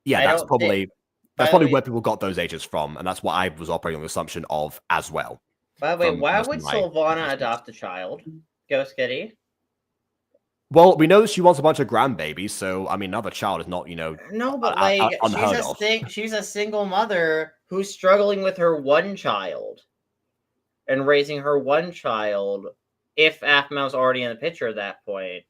yeah, that's probably where people got those ages from, and that's what I was operating on the assumption of as well. By the way, why would Sylvana adopt a child? Ghost Kitty? Well, we know that she wants a bunch of grandbabies, so I mean, another child is not, No, but she's a single mother who's struggling with her one child and raising her one child. If Aphmel's already in the picture at that point,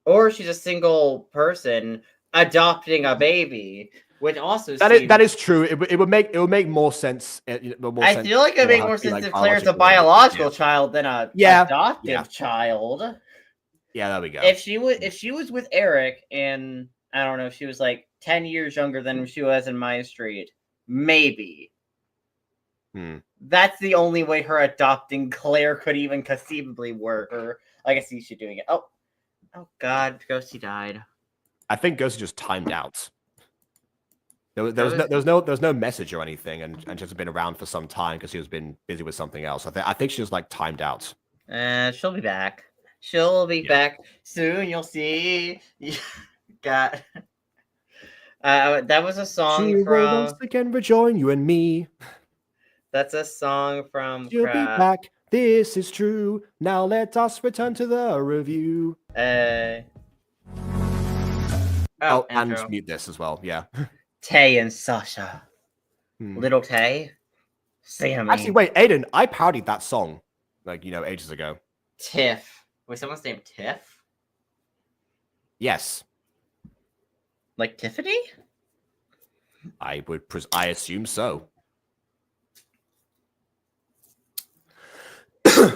or she's a single person adopting a baby, which also that is true. It would make more sense. I feel like it would make more sense if Claire's a biological child than a adoptive child. Yeah, there we go. If she was with Eric, and I don't know, if she was like 10 years younger than she was in Maya Street, maybe. That's the only way her adopting Claire could even conceivably work. Or I guess she's doing it. Oh God, Ghosty died. I think Ghosty just timed out. There was no message or anything, and she's been around for some time because she has been busy with something else. I think she was timed out. She'll be back. She'll be back soon. You'll see. That was a song she will once again rejoin you and me. That's a song from. She'll be back. This is true. Now let us return to the review. And mute this as well. Yeah. Tay and Sasha. Little Tay. Sammy. Actually, wait, Aiden, I parodied that song ages ago. Tiff. Was someone's name Tiff? Yes. Like Tiffany? I assume so.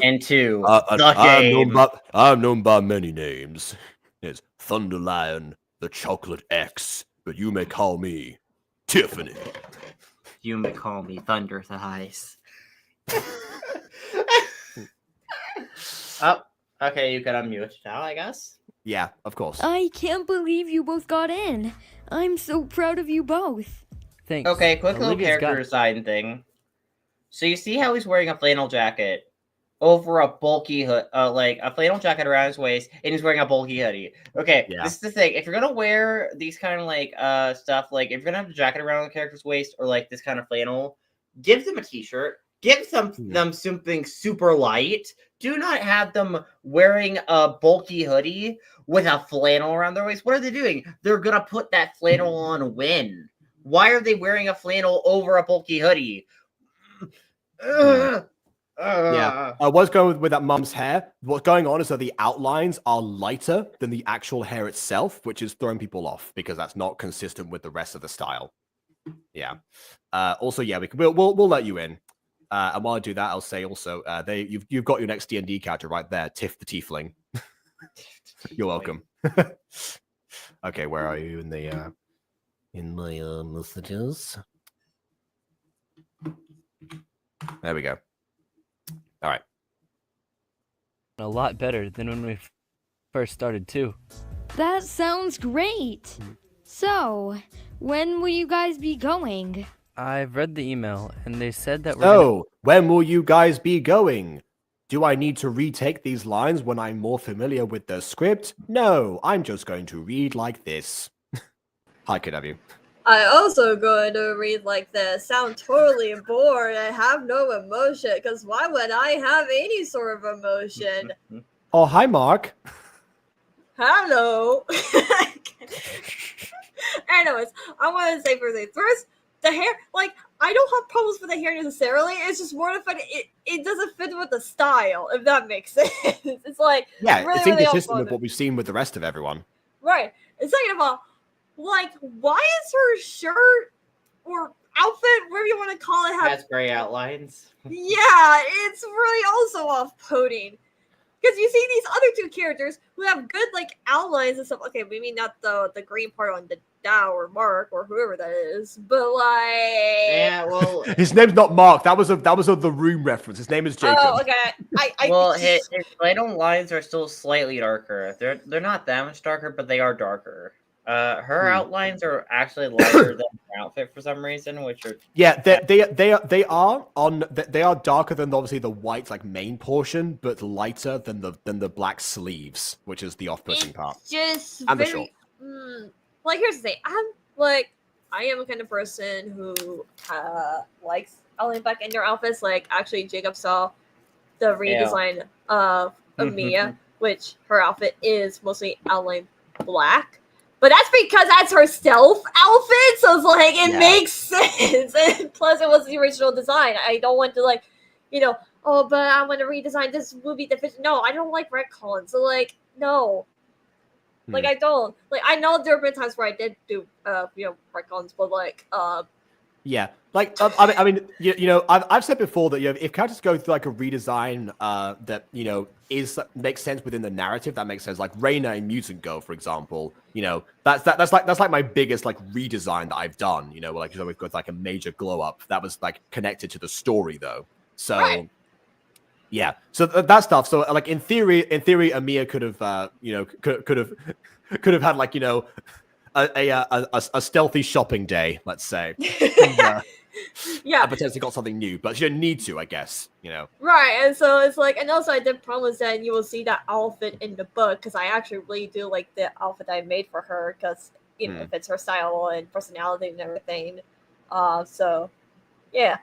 And two, I'm known by many names. There's Thunderlion, the Chocolate X, but you may call me Tiffany. You may call me Thunder Thighs. Okay, you can unmute now, I guess. Yeah, of course. I can't believe you both got in. I'm so proud of you both. Thanks. Okay, quick little character design thing. So you see how he's wearing a flannel jacket over a bulky hood, like a flannel jacket around his waist, and he's wearing a bulky hoodie. Okay, This is the thing. If you're gonna wear these kind of stuff, like if you're gonna have a jacket around the character's waist or like this kind of flannel, give them a t-shirt. Give them something super light. Do not have them wearing a bulky hoodie with a flannel around their waist. What are they doing? They're going to put that flannel on when? Why are they wearing a flannel over a bulky hoodie? Yeah. What's going with that mum's hair? What's going on is that the outlines are lighter than the actual hair itself, which is throwing people off because that's not consistent with the rest of the style. Yeah. Also, yeah, we'll let you in. And while I do that, I'll say also, you've got your next D&D character right there, Tiff the Tiefling. You're welcome. Okay, where are you in my messages? There we go. All right. A lot better than when we first started too. That sounds great. So, when will you guys be going? I've read the email, and they said that we're when will you guys be going? Do I need to retake these lines when I'm more familiar with the script? No, I'm just going to read like this. Hi, kid, have you? I also going to read like this. Sound totally bored and have no emotion. Because why would I have any sort of emotion? Oh, hi, Mark. Hello. Anyways, I want to say first, the hair. Like, I don't have problems with the hair necessarily. It's just more the fact it doesn't fit with the style. If that makes sense. It's like Yeah, it's inconsistent with unfun. what we've seen with the rest of everyone. Right. And second of all, like, why is her shirt or outfit, whatever you want to call it, Has gray outlines. Yeah, it's really also off-putting. Because you see these other two characters who have good like outlines and stuff. Okay, maybe not the green part on the Dow or Mark or whoever that is, but like His name's not Mark. That was a The Room reference. His name is Jacob. Oh, okay. Well, his light-on lines are still slightly darker. They're not that much darker, but they are darker. Her outlines are actually lighter than her outfit for some reason, which are they are darker than obviously the white like main portion, but lighter than the black sleeves, which is the off-putting part. Just and the very short. like here's the thing. I am a kind of person who likes outline back in their outfits. Like actually, Jacob saw the redesign of Mia, which her outfit is mostly outline black. But that's because that's her stealth outfit, so it's like it makes sense. And plus, it was the original design. I don't want to but I want to redesign this movie. No, I don't like retcons. So like, no, like I don't like. I know there have been times where I did do retcons, but like Yeah, like I mean, I've said before that if characters go through like a redesign that makes sense within the narrative, that makes sense. Like Reina in Mutant Girl, for example, that's like my biggest like redesign that I've done. We've got like a major glow up that was like connected to the story though. So yeah, so that stuff. So like in theory, Amia could have had like a stealthy shopping day, let's say. I potentially got something new, but she didn't need to, I guess. Right, and so it's like, and also I did promise that you will see that outfit in the book because I actually really do like the outfit I made for her because it fits her style and personality and everything. So yeah,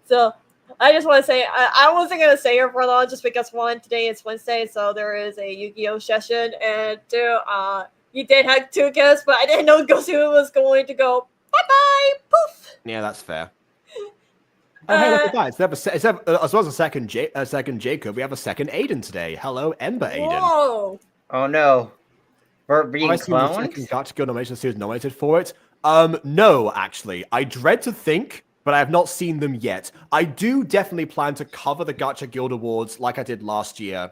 so I just want to say I wasn't gonna say her for long just because one, today is Wednesday, so there is a Yu-Gi-Oh session, and two, you did have two guests, but I didn't know Gosu was going to go bye-bye, poof. Yeah, that's fair. Oh, hey, look at that. As well as a second Jacob, we have a second Aiden today. Hello, Ember Aiden. Whoa. Oh, no. We're being cloned? GachaTuber nomination series nominated for it. No, actually. I dread to think, but I have not seen them yet. I do definitely plan to cover the Gacha Guild Awards like I did last year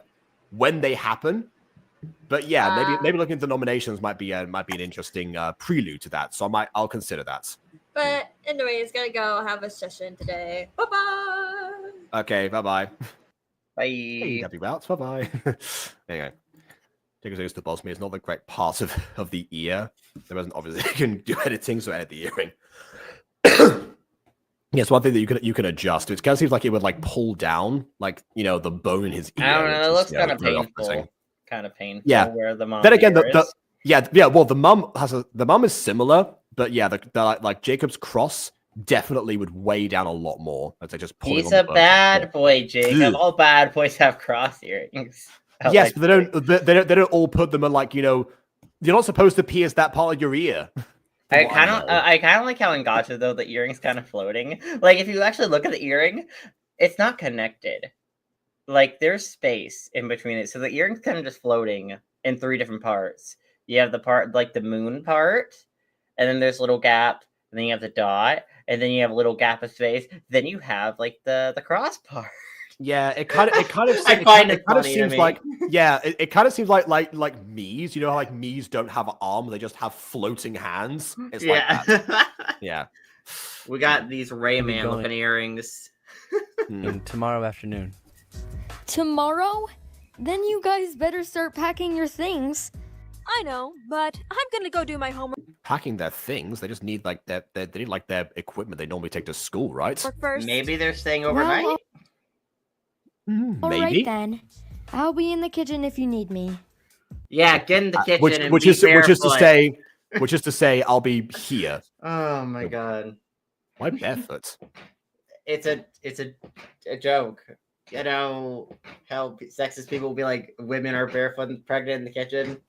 when they happen. But yeah, maybe looking at the nominations might be an interesting prelude to that. So I'll consider that. But anyways, gotta go have a session today. Bye bye. Okay, bye bye. Bye. Hey, happy bouts. Bye bye. Anyway, take the boss me. It's not the correct part of the ear. There wasn't obviously you can do editing, so edit the earring. Yes, one thing that you can adjust. It kind of seems like it would like pull down, like the bone in his ear. I don't know. It looks kind of painful. Kind of painful. Yeah. Where the mom. Then again, well, the mum is similar, but yeah, like Jacob's cross definitely would weigh down a lot more. As I just pull. He's a bad boy, Jacob. All bad boys have cross earrings. Yes, but they don't all put them in like you're not supposed to pierce that part of your ear. I kind of like how in Gacha though the earring's kind of floating. Like if you actually look at the earring, it's not connected. Like there's space in between it, so the earring's kind of just floating in three different parts. You have the part like the moon part, and then there's a little gap, and then you have the dot, and then you have a little gap of space. Then you have like the cross part. Yeah, it kind of seems like it kind of seems like Mii's. You know how like Mii's don't have an arm; they just have floating hands. It's like that. Yeah, we got these Rayman looking earrings. Tomorrow afternoon. Tomorrow? Then you guys better start packing your things. I know, but I'm gonna go do my homework. Packing their things, they just need like they need like their equipment they normally take to school, right? First. Maybe they're staying overnight. Well, maybe. All right then. I'll be in the kitchen if you need me. Yeah, get in the kitchen. Which is to say, which is to say, I'll be here. Oh my god. Why barefoot? It's a joke. You know how sexist people will be like, women are barefoot and pregnant in the kitchen.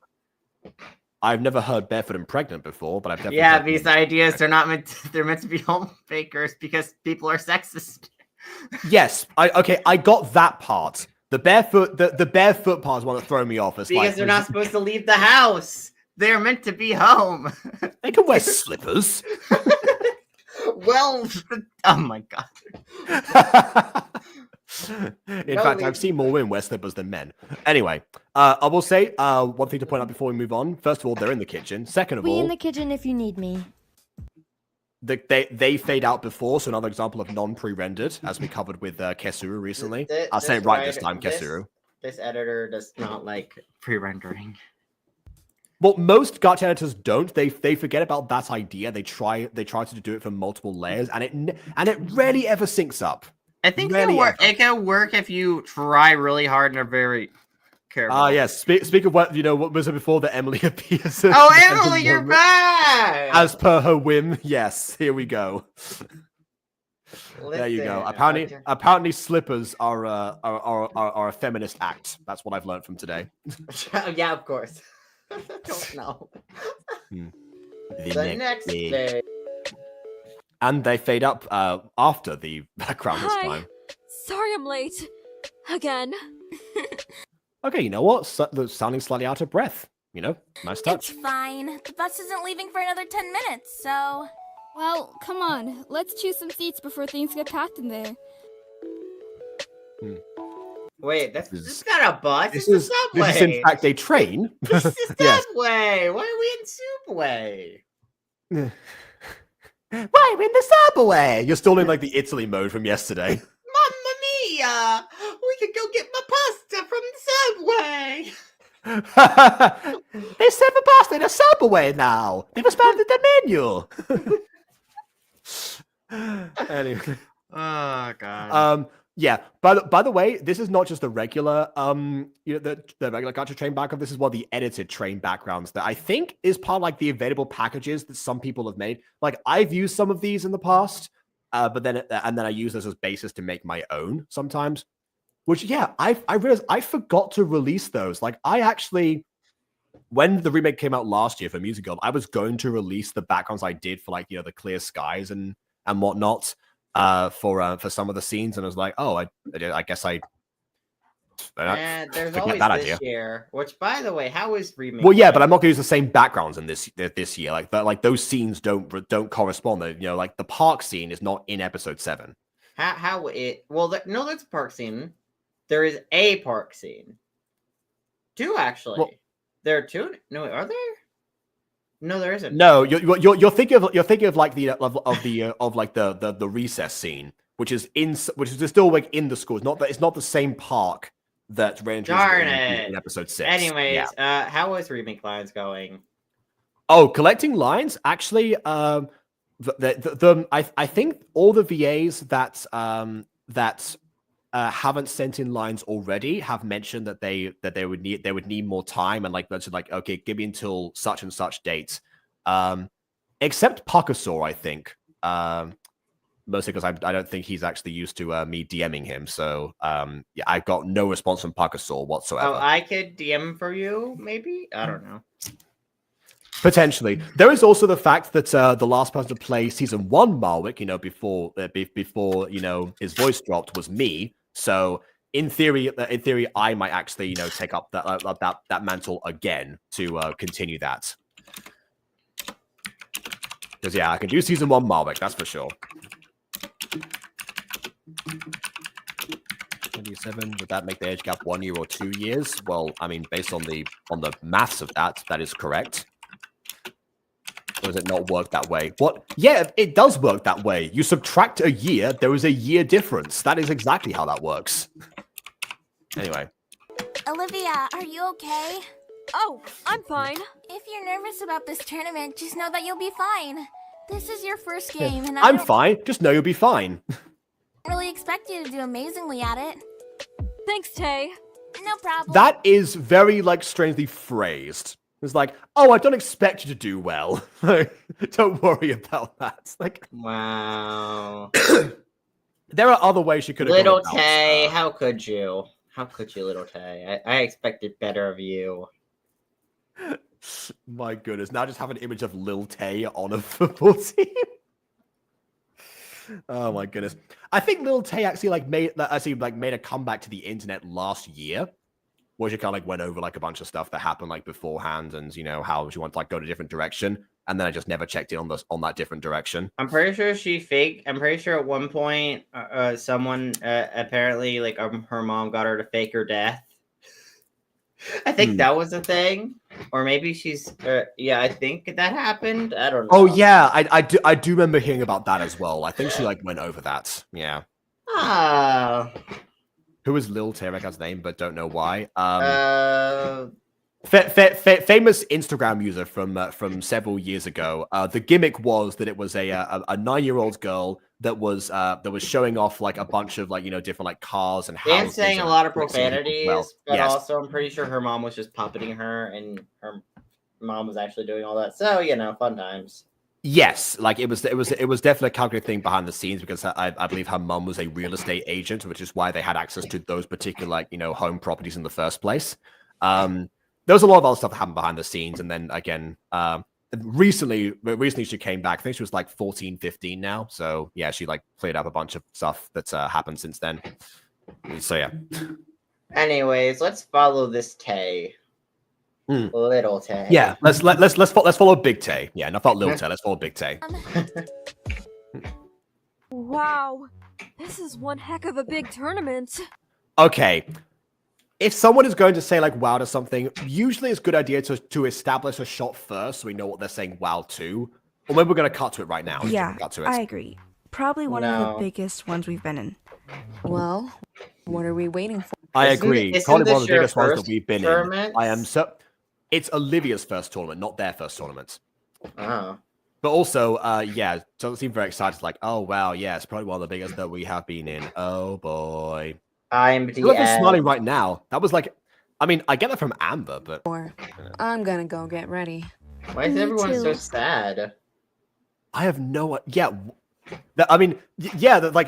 I've never heard barefoot and pregnant before, but I've definitely Yeah, heard these ideas they're meant to be home bakers because people are sexist. Yes, I got that part. The barefoot part is one that threw me off. It's Because like, they're not supposed to leave the house. They're meant to be home. They can wear slippers. Well, oh my god. In fact, I've seen more women wear slippers than men. Anyway, I will say one thing to point out before we move on. First of all, they're in the kitchen. Second of Be all, in the kitchen if you need me. they fade out before, so another example of non-pre-rendered, as we covered with Kesuru recently. I'll say it right this time, Kesuru. This editor does not like pre-rendering. Well, most Gacha editors don't. They forget about that idea. They try to do it for multiple layers, and it rarely ever syncs up. I think it can work if you try really hard and are very careful. Yes. Speak of what was it before that Emily appears? Oh, Emily, you're back! As per her whim. Yes, here we go. There you go. Apparently, slippers are a feminist act. That's what I've learned from today. Yeah, of course. I don't know. The next day. And they fade up after the background this time. Sorry I'm late. Again. Okay, you know what? Sounding slightly out of breath. Nice touch. It's fine. The bus isn't leaving for another 10 minutes, so... Well, come on. Let's choose some seats before things get packed in there. Wait, this is not a bus. This is a subway. This is in fact a train. This is subway. Why are we in subway? Why we're in the subway? You're still in like the Italy mode from yesterday. Mamma mia! We could go get my pasta from the subway. They serve the pasta in a subway now. They've expanded the menu. Anyway. Oh god. Yeah. By the way, this is not just the regular the regular Gacha train background. This is the edited train backgrounds that I think is part of like the available packages that some people have made. Like I've used some of these in the past, but then I use this as basis to make my own sometimes. Which I realized I forgot to release those. Like I actually, when the remake came out last year for Music Girl, I was going to release the backgrounds I did for like the clear skies and whatnot. For some of the scenes, and I was like, oh, I guess there's always that this idea. year. Which, by the way, how is remake? Well, yeah, but I'm not going to use the same backgrounds in this year. Like those scenes don't correspond. Like the park scene is not in episode 7. How it? Well, no, that's a park scene. There is a park scene. 2 actually. Well, there are 2. No, are there? No, there isn't. No, you're thinking of like the recess scene, which is still like in the school. It's not the same park that Ranger in episode 6. Anyways, how is remake lines going? Oh, collecting lines actually. I think all the VAs that haven't sent in lines already have mentioned that they would need more time and mentioned okay, give me until such and such date. Except Pakasaur, I think. Mostly because I don't think he's actually used to me DMing him. So I got no response from Pakasaur whatsoever. Oh, I could DM for you, maybe? I don't know. Potentially. There is also the fact that the last person to play season 1 Marwick, before his voice dropped was me. So in theory, I might actually, take up that mantle again to continue that. Because I can do season 1 Marwick, that's for sure. 27, would that make the age gap 1 year or 2 years? Well, I mean, based on the maths of that is correct. Or does it not work that way? What? Yeah, it does work that way. You subtract a year, there is a year difference. That is exactly how that works. Anyway. Olivia, are you okay? Oh, I'm fine. If you're nervous about this tournament, just know that you'll be fine. This is your first game, and I'm fine. Just know you'll be fine. I don't really expect you to do amazingly at it. Thanks, Tay. No problem. That is very, strangely phrased. It's like, oh, I don't expect you to do well. Don't worry about that. Like, Wow. there are other ways you could have Little gone Tay, about, how could you? How could you, Little Tay? I expected better of you. My goodness. Now just have an image of Lil Tay on a football team. Oh my goodness. I think Lil Tay actually made a comeback to the internet last year. Where she kind of went over a bunch of stuff that happened beforehand, and how she wanted to go to a different direction, and then I just never checked in on that different direction. I'm pretty sure she faked. I'm pretty sure at one point, someone apparently her mom got her to fake her death. I think that was a thing, or maybe she's. I think that happened. I don't know. Oh yeah, I do remember hearing about that as well. I think she went over that. Yeah. Ah. Who is Lil Tay? I recognize his name, but don't know why. Famous Instagram user from several years ago. The gimmick was that it was a 9-year-old girl that was showing off a bunch of different cars and houses. And saying a lot of profanities, but yes. also I'm pretty sure her mom was just puppeting her, and her mom was actually doing all that. So fun times. Yes, it was definitely a calculated thing behind the scenes, because I believe her mum was a real estate agent, which is why they had access to those particular home properties in the first place. There was a lot of other stuff that happened behind the scenes, and then again, recently she came back. I think she was 14, 15 now. So yeah, she cleared up a bunch of stuff that's happened since then. So yeah. Anyways, let's follow this Tay. Little Tay. Yeah, let's follow Big Tay. Yeah, not Little Tay. Let's follow Big Tay. Wow, this is one heck of a big tournament. Okay, if someone is going to say wow to something, usually it's a good idea to establish a shot first, so we know what they're saying wow to. Or maybe we're going to cut to it right now. Yeah, cut to it. I agree. Probably one of the biggest ones we've been in. Well, what are we waiting for? I agree. Probably one of the biggest ones that we've been tournament? in. It's Olivia's first tournament, not their first tournament. Oh. But also, doesn't seem very excited. Oh, wow, yeah, it's probably one of the biggest that we have been in. Oh, boy. I'm smiling right now. That was I get that from Amber, but... I'm gonna go get ready. Why is everyone so sad? I have no... Yeah,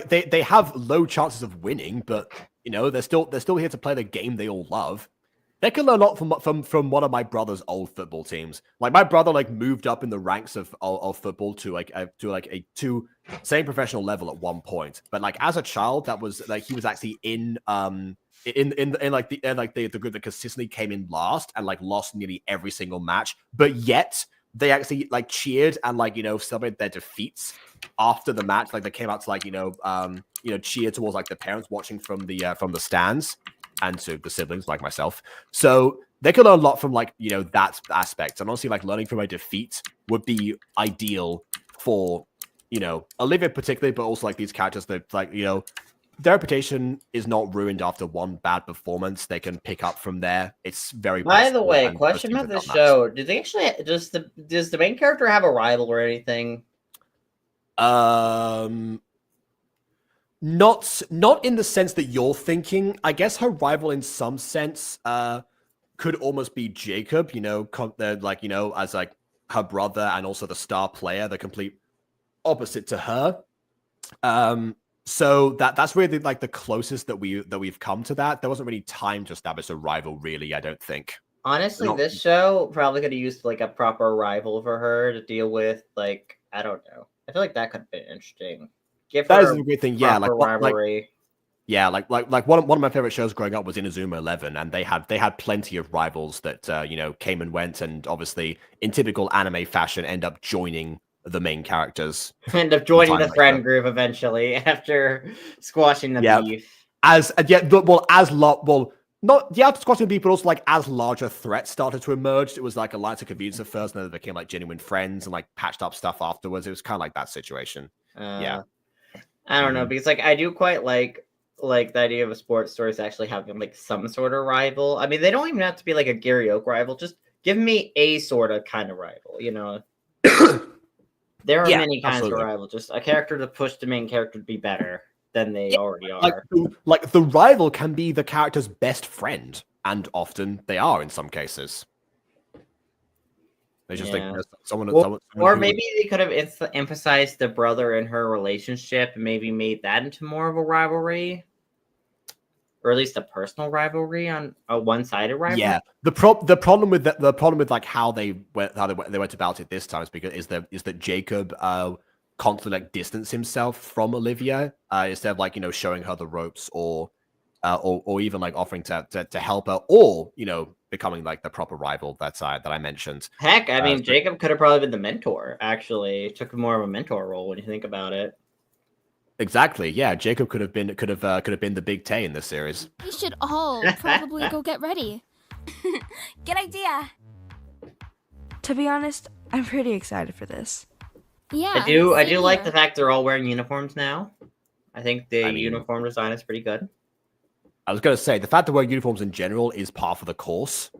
they have low chances of winning, but, they're still here to play the game they all love. They can learn a lot from one of my brother's old football teams. My brother moved up in the ranks of football to a semi-professional level at one point. But as a child, that was he was actually in the group that consistently came in last and lost nearly every single match. But yet they actually cheered and celebrated their defeats after the match. They came out to cheer towards the parents watching from the stands. And to the siblings like myself. So they could learn a lot from that aspect. And honestly, learning from a defeat would be ideal for, Olivia particularly, but also these characters that their reputation is not ruined after one bad performance. They can pick up from there. It's very By the way, question about this show, do they actually does the main character have a rival or anything? Not in the sense that you're thinking. I guess her rival in some sense could almost be Jacob, as her brother and also the star player, the complete opposite to her. So that's really the closest that we've come to that. There wasn't really time to establish a rival, really, I don't think. Honestly, this show probably could have used a proper rival for her to deal with. I don't know. I feel that could have been interesting. That is a great thing, yeah. Rivalry. One of my favorite shows growing up was Inazuma 11, and they had plenty of rivals that came and went, and obviously in typical anime fashion end up joining the main characters. End up joining the friend group eventually after squashing the beef. Not after squashing the beef, but also as larger threats started to emerge. It was alliance of convenience at first, and then they became genuine friends and patched up stuff afterwards. It was kind of that situation. Yeah. I don't know, because I do quite like the idea of a sports stories actually having some sort of rival. I mean, they don't even have to be a Gary Oak rival. Just give me a sort of kind of rival, There are many kinds of rival. Just a character to push the main character to be better than they already are. The rival can be the character's best friend, and often they are in some cases. It's just Yeah. like someone, or maybe they could have emphasized the brother and her relationship and maybe made that into more of a rivalry, or at least a personal rivalry on a one-sided rivalry. Yeah, the problem with like how they went about it this time is that Jacob constantly like distanced himself from Olivia instead of like showing her the ropes or even like offering to help her, or becoming like the proper rival that I mentioned. Heck, I mean, Jacob could have probably been the mentor. Actually, took more of a mentor role when you think about it. Exactly. Yeah, Jacob could have been the big Tay in this series. We should all probably go get ready. Good idea. To be honest, I'm pretty excited for this. Yeah, I do like the fact they're all wearing uniforms now. I think the uniform design is pretty good. I was going to say the fact that wearing uniforms in general is par for the course,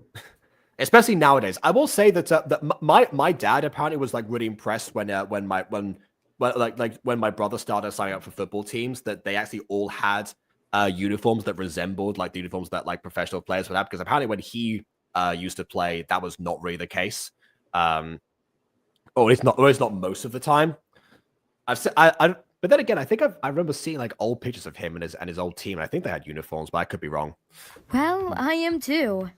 especially nowadays. I will say that my dad apparently was like really impressed when my brother started signing up for football teams, that they actually all had uniforms that resembled like the uniforms that like professional players would have, because apparently when he used to play, that was not really the case. Or it's not most of the time. But then again, I think I remember seeing like old pictures of him and his old team, and I think they had uniforms, but I could be wrong. Well, I am too.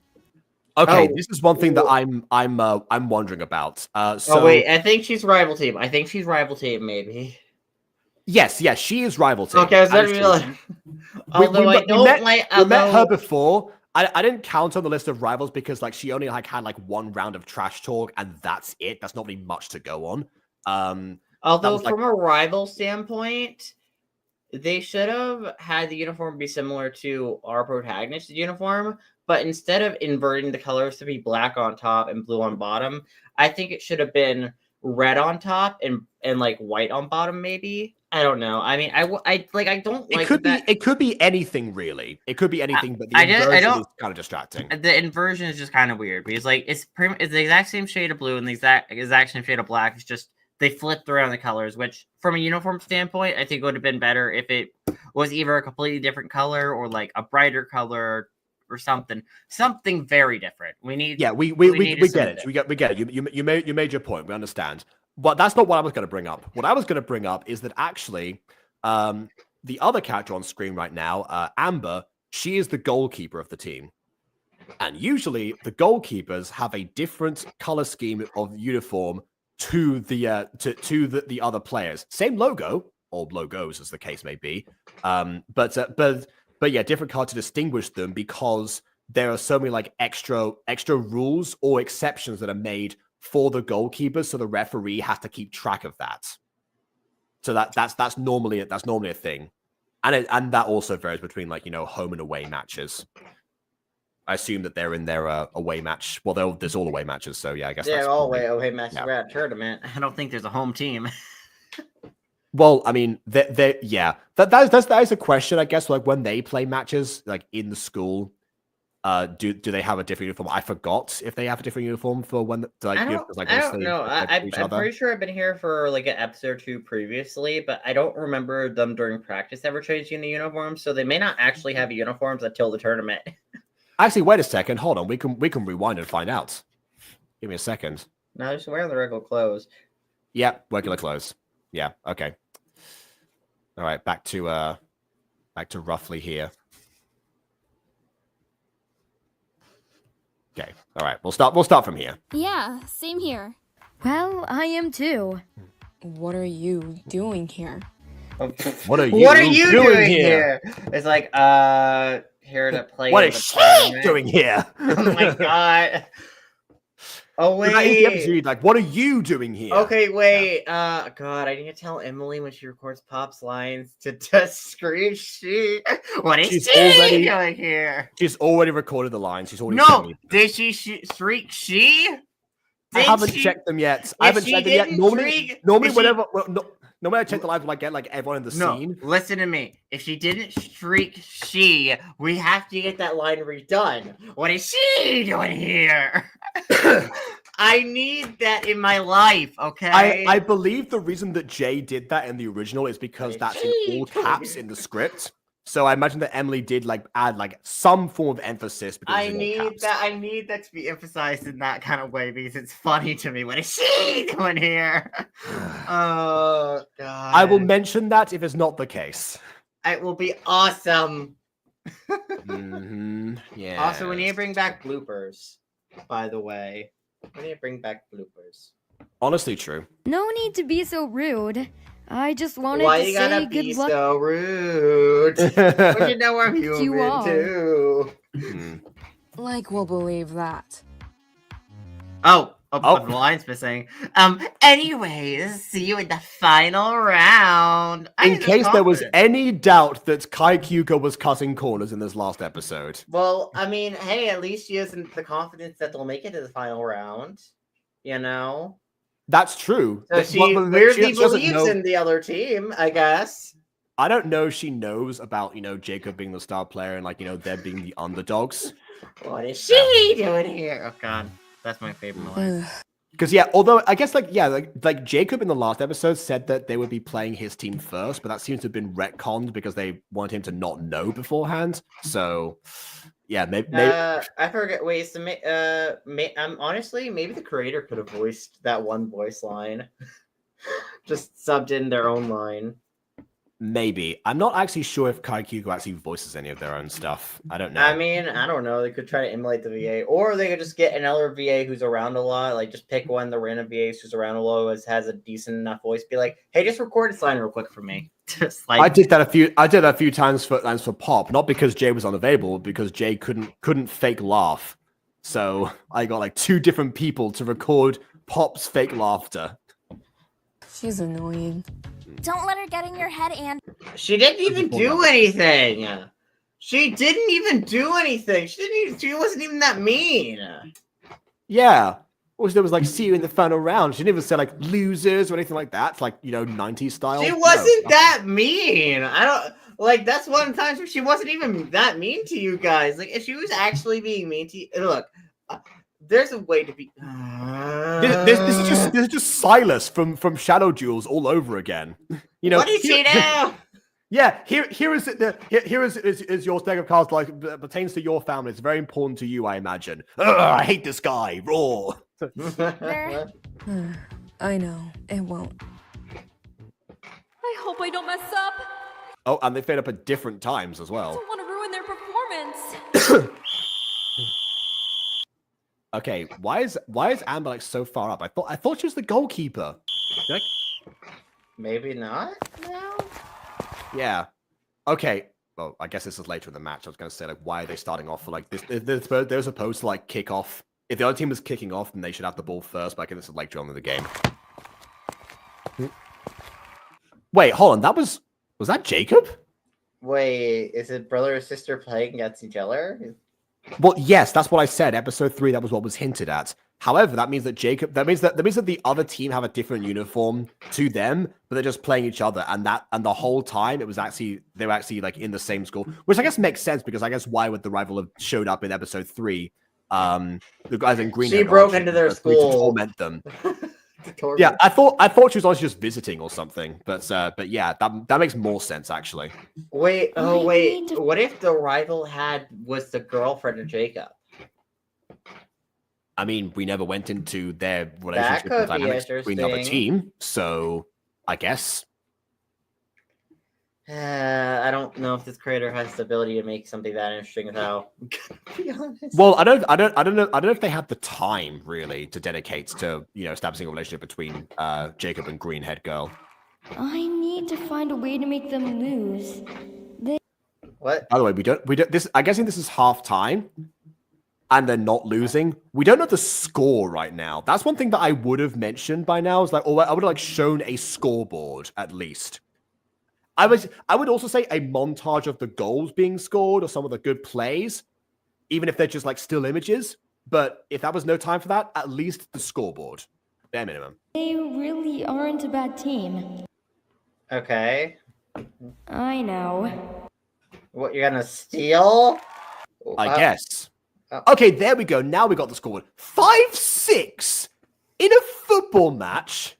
Okay, this is one thing that I'm wondering about. So wait, I think she's rival team. Maybe. Yes, she is rival team. Okay, I was not realizing. Although we met her before. I didn't count on the list of rivals because like she only like had like one round of trash talk and that's it. That's not really much to go on. Although from a rival standpoint, they should have had the uniform be similar to our protagonist's uniform, but instead of inverting the colors to be black on top and blue on bottom, I think it should have been red on top and like white on bottom, maybe. I don't know. I mean, I don't like that. It could be anything really. It could be anything, but the inversion is kind of distracting. The inversion is just kind of weird because like it's the exact same shade of blue and the exact same shade of black. It's just they flipped around the colors, which from a uniform standpoint, I think would have been better if it was either a completely different color or like a brighter color or something very different. We get it. We get it. You made your point. We understand. But that's not what I was going to bring up. What I was going to bring up is that actually, the other character on screen right now, Amber, she is the goalkeeper of the team. And usually the goalkeepers have a different color scheme of uniform to the other players. Same logo, or logos as the case may be. But yeah, different color to distinguish them because there are so many like extra rules or exceptions that are made for the goalkeepers, so the referee has to keep track of that. So that's normally a thing, and that also varies between like home and away matches. I assume that they're in their away match. Well, there's all away matches, so yeah, I guess they're all away matches. Yeah. We're at a tournament. I don't think there's a home team. Well, I mean, that is a question, I guess. Like when they play matches, like in the school. Do they have a different uniform? I forgot if they have a different uniform for when. I don't know. I'm pretty sure I've been here for like an episode or two previously, but I don't remember them during practice ever changing the uniforms. So they may not actually have uniforms until the tournament. Actually, wait a second. Hold on. We can rewind and find out. Give me a second. No, just wearing the regular clothes. Yeah, regular clothes. Yeah. Okay. All right. Back to roughly here. Okay. All right. We'll start from here. Yeah, same here. Well, I am too. What are you doing here? What are you doing here? It's like here to play. What is she doing here? Oh my god. Oh wait. Like, what are you doing here? Okay, wait. God, I need to tell Emily when she records Pop's lines to just scream she. What is she doing here? She's already recorded the lines. She's already. No, did she shriek she? I haven't checked them yet. I haven't checked them yet. Normally, normally I check the lines when I get like everyone in the scene. Listen to me. If she didn't shriek she, we have to get that line redone. What is she doing here? I need that in my life, okay? I believe the reason that Jay did that in the original is because that's in all caps in the script. So I imagine that Emily did like add like some form of emphasis. Because I need that to be emphasized in that kind of way because it's funny to me. What is she doing here? Oh god! I will mention that if it's not the case. It will be awesome. Yeah. Also, we need to bring back bloopers. By the way, we need to bring back bloopers. Honestly, true. No need to be so rude. I just wanted Why to you say gotta good be luck. so rude? Well, you know I'm You human are. too. Like we'll believe that. Oh, the line's missing. Anyways, see you in the final round. In case there was any doubt that Kaikyuko was cutting corners in this last episode. Well, I mean, hey, at least she has the confidence that they'll make it to the final round. You know? That's true. So she weirdly believes in the other team, I guess. I don't know if she knows about, Jacob being the star player and, them being the underdogs. What is she doing here? Oh, God. That's my favorite line. Because, although I guess, like Jacob in the last episode said that they would be playing his team first, but that seems to have been retconned because they want him to not know beforehand. So, yeah, maybe. I forget. Wait, so honestly, maybe the creator could have voiced that one voice line. Just subbed in their own line. Maybe. I'm not actually sure if Kaikyuko actually voices any of their own stuff. I don't know. I mean, I don't know. They could try to emulate the VA, or they could just get another VA who's around a lot. Like, just pick one of the random VAs who's around a lot, has a decent enough voice. Be like, hey, just record this line real quick for me. Just like I did that a few times for Pop, not because Jay was unavailable, because Jay couldn't fake laugh. So I got like 2 different people to record Pop's fake laughter. She's annoying. Don't let her get in your head, and she didn't even do anything. She didn't even do anything. She wasn't even that mean. Yeah. Or there was like, see you in the final round. She didn't even say like losers or anything like that. It's like, 90s style. She wasn't that mean. I don't like that's one of the times where she wasn't even that mean to you guys. Like, if she was actually being mean to you, look, there's a way to be. This is just Silas from Shadow Duels all over again. What did she do? Yeah, here is your stack of cards like pertains to your family. It's very important to you, I imagine. I hate this guy. Raw. I know it won't. I hope I don't mess up. Oh, and they fade up at different times as well. I don't want to ruin their performance. Okay, why is Amber like so far up? I thought she was the goalkeeper. Like, maybe not. No. Yeah. Okay. Well, I guess this is later in the match. I was going to say, like, why are they starting off for like this? They're supposed to like kick off. If the other team was kicking off, then they should have the ball first. But I guess this is later on in the game. Wait, hold on. Was that Jacob? Wait, is it brother or sister playing against each other? Well, yes, that's what I said. Episode 3, that was what was hinted at. However, that means that the other team have a different uniform to them, but they're just playing each other, and the whole time they were actually like in the same school, which I guess makes sense because I guess why would the rival have showed up in episode 3? The guys in green. She broke into their school to torment them. Yeah, I thought she was honestly just visiting or something, but yeah, that makes more sense actually. Wait, what if the rival was the girlfriend of Jacob? I mean, we never went into their relationship and dynamics between the other team, so I guess. I don't know if this creator has the ability to make something that interesting without. Be honest. Well, I don't know if they had the time really to dedicate to establishing a relationship between Jacob and Greenhead Girl. I need to find a way to make them lose. What? By the way, we don't. This. I'm guessing this is half time. And they're not losing. We don't know the score right now. That's one thing that I would have mentioned by now. Is like, or I would have like shown a scoreboard at least. I would also say a montage of the goals being scored or some of the good plays, even if they're just like still images. But if that was no time for that, at least the scoreboard, bare minimum. They really aren't a bad team. Okay. I know. What, you're gonna steal? I guess. Okay, there we go. Now we got the scoreboard. 5-6 in a football match.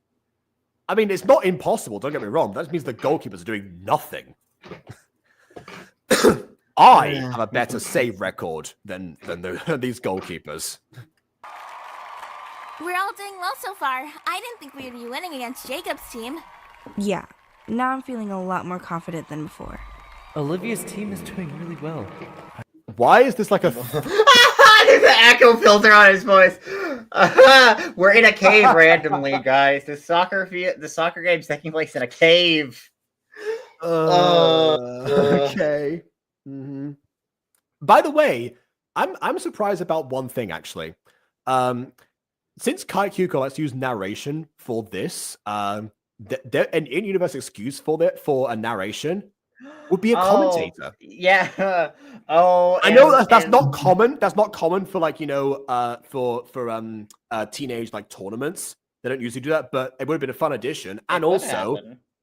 I mean, it's not impossible. Don't get me wrong. That means the goalkeepers are doing nothing. I have a better save record than these goalkeepers. We're all doing well so far. I didn't think we would be winning against Jacob's team. Yeah, now I'm feeling a lot more confident than before. Olivia's team is doing really well. Why is this like a... There's an echo filter on his voice. We're in a cave randomly, guys. The soccer game's taking place in a cave. Okay. Mm-hmm. By the way, I'm surprised about one thing actually. Since kaikyuko likes to use narration for this, an in-universe excuse for a narration would be a commentator. Yeah. I know that's not common. That's not common for like for teenage like tournaments. They don't usually do that, but it would have been a fun addition. And also,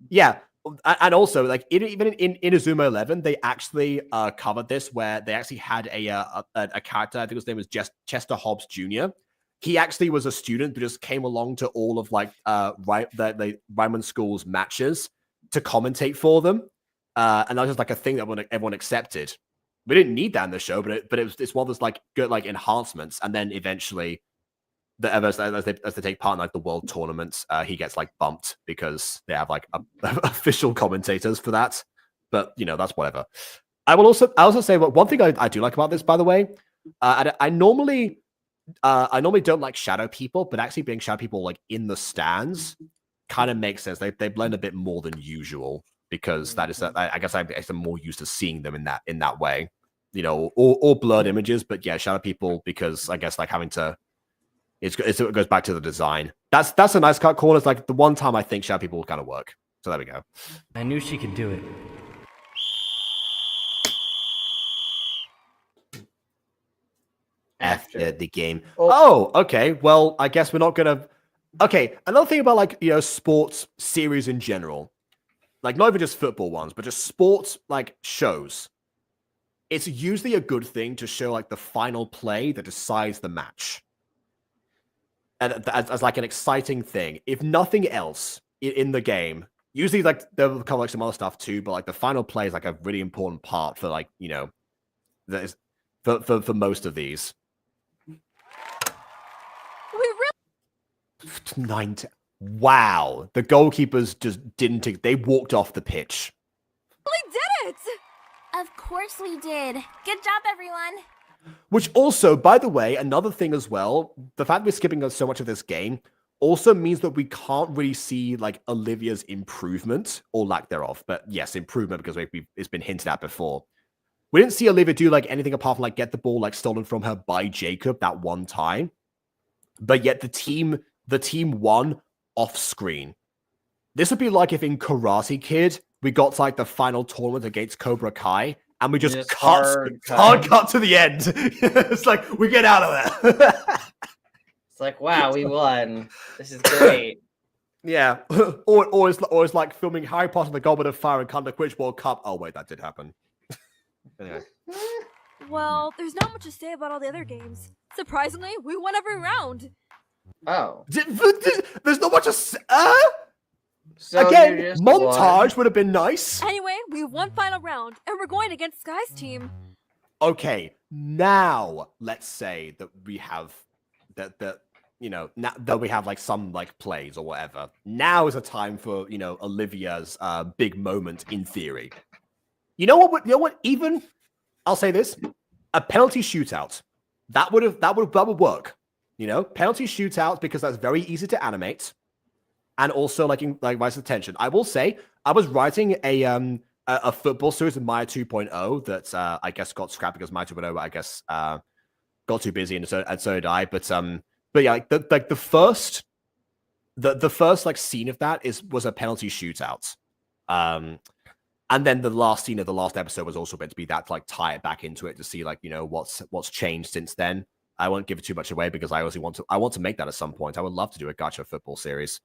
yeah, and also like even in Inazuma 11, they actually covered this where they actually had a character. I think his name was Chester Hobbs Jr. He actually was a student who just came along to all of like the Ryman School's matches to commentate for them. And that was just like a thing that everyone accepted. We didn't need that in the show, but it's one of those like good like enhancements. And then eventually, as they take part in like the world tournaments, he gets like bumped because they have like official commentators for that. But that's whatever. I also say one thing I do like about this, by the way. I normally don't like shadow people, but actually being shadow people like in the stands kind of makes sense. They blend a bit more than usual. Because that is, I guess I'm more used to seeing them in that way, or blurred images. But yeah, shadow people because I guess like having to, it goes back to the design. That's a nice cut corner. It's like the one time I think shadow people will kind of work. So there we go. I knew she could do it. After the game. Oh, okay. Well, I guess we're not gonna. Okay, another thing about like sports series in general. Like, not even just football ones, but just sports, like, shows. It's usually a good thing to show, like, the final play that decides the match. And as like, an exciting thing. If nothing else in the game, usually, like, they'll cover, like, some other stuff, too, but, like, the final play is, like, a really important part for, like, that is, for most of these. We really... Wow, the goalkeepers just didn't. They walked off the pitch. We did it! Of course we did. Good job, everyone. Which also, by the way, another thing as well, the fact we're skipping so much of this game also means that we can't really see like Olivia's improvement or lack thereof. But yes, improvement because it's been hinted at before. We didn't see Olivia do like anything apart from like get the ball like stolen from her by Jacob that one time. But yet the team won off screen. This would be like if in Karate Kid we got to like the final tournament against Cobra Kai and we just hard cut to the end. It's like we get out of there. It's like, wow, we won. This is great. Yeah. or it's like filming Harry Potter and the Goblet of Fire and come to Quidditch World Cup. Oh wait, that did happen. Anyway. Well, there's not much to say about all the other games. Surprisingly, we won every round. Oh. There's not much to say. So again, montage would have been nice. Anyway, we won final round, and we're going against Sky's team. Okay, now let's say that we have that now that we have like some like plays or whatever. Now is a time for Olivia's big moment in theory. You know what? Even I'll say this: a penalty shootout that would work. Penalty shootouts because that's very easy to animate, and also like rise attention. I will say I was writing a football series in Maya 2.0 that I guess got scrapped because Maya 2.0 I guess got too busy and so did I. But yeah, like the first like scene of that was a penalty shootout. And then the last scene of the last episode was also meant to be that to like tie it back into it to see like what's changed since then. I won't give it too much away because I want to make that at some point. I would love to do a gacha football series.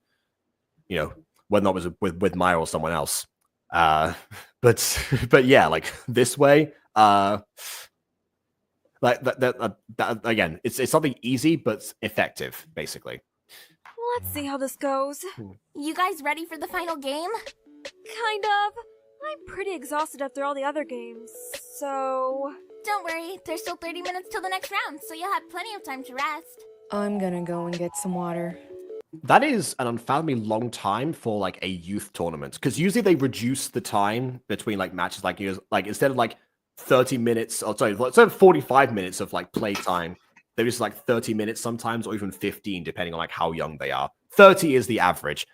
Whether or not it was with Maya or someone else. But yeah, like this way, like that again, it's something easy but effective, basically. Let's see how this goes. You guys ready for the final game? Kind of. I'm pretty exhausted after all the other games, So... Don't worry, there's still 30 minutes till the next round, so you'll have plenty of time to rest. I'm gonna go and get some water. That is an unfathomably long time for like a youth tournament, because usually they reduce the time between like matches, like instead of like 30 minutes, or sorry, instead of 45 minutes of like play time, they just like 30 minutes sometimes, or even 15, depending on like how young they are. 30 is the average.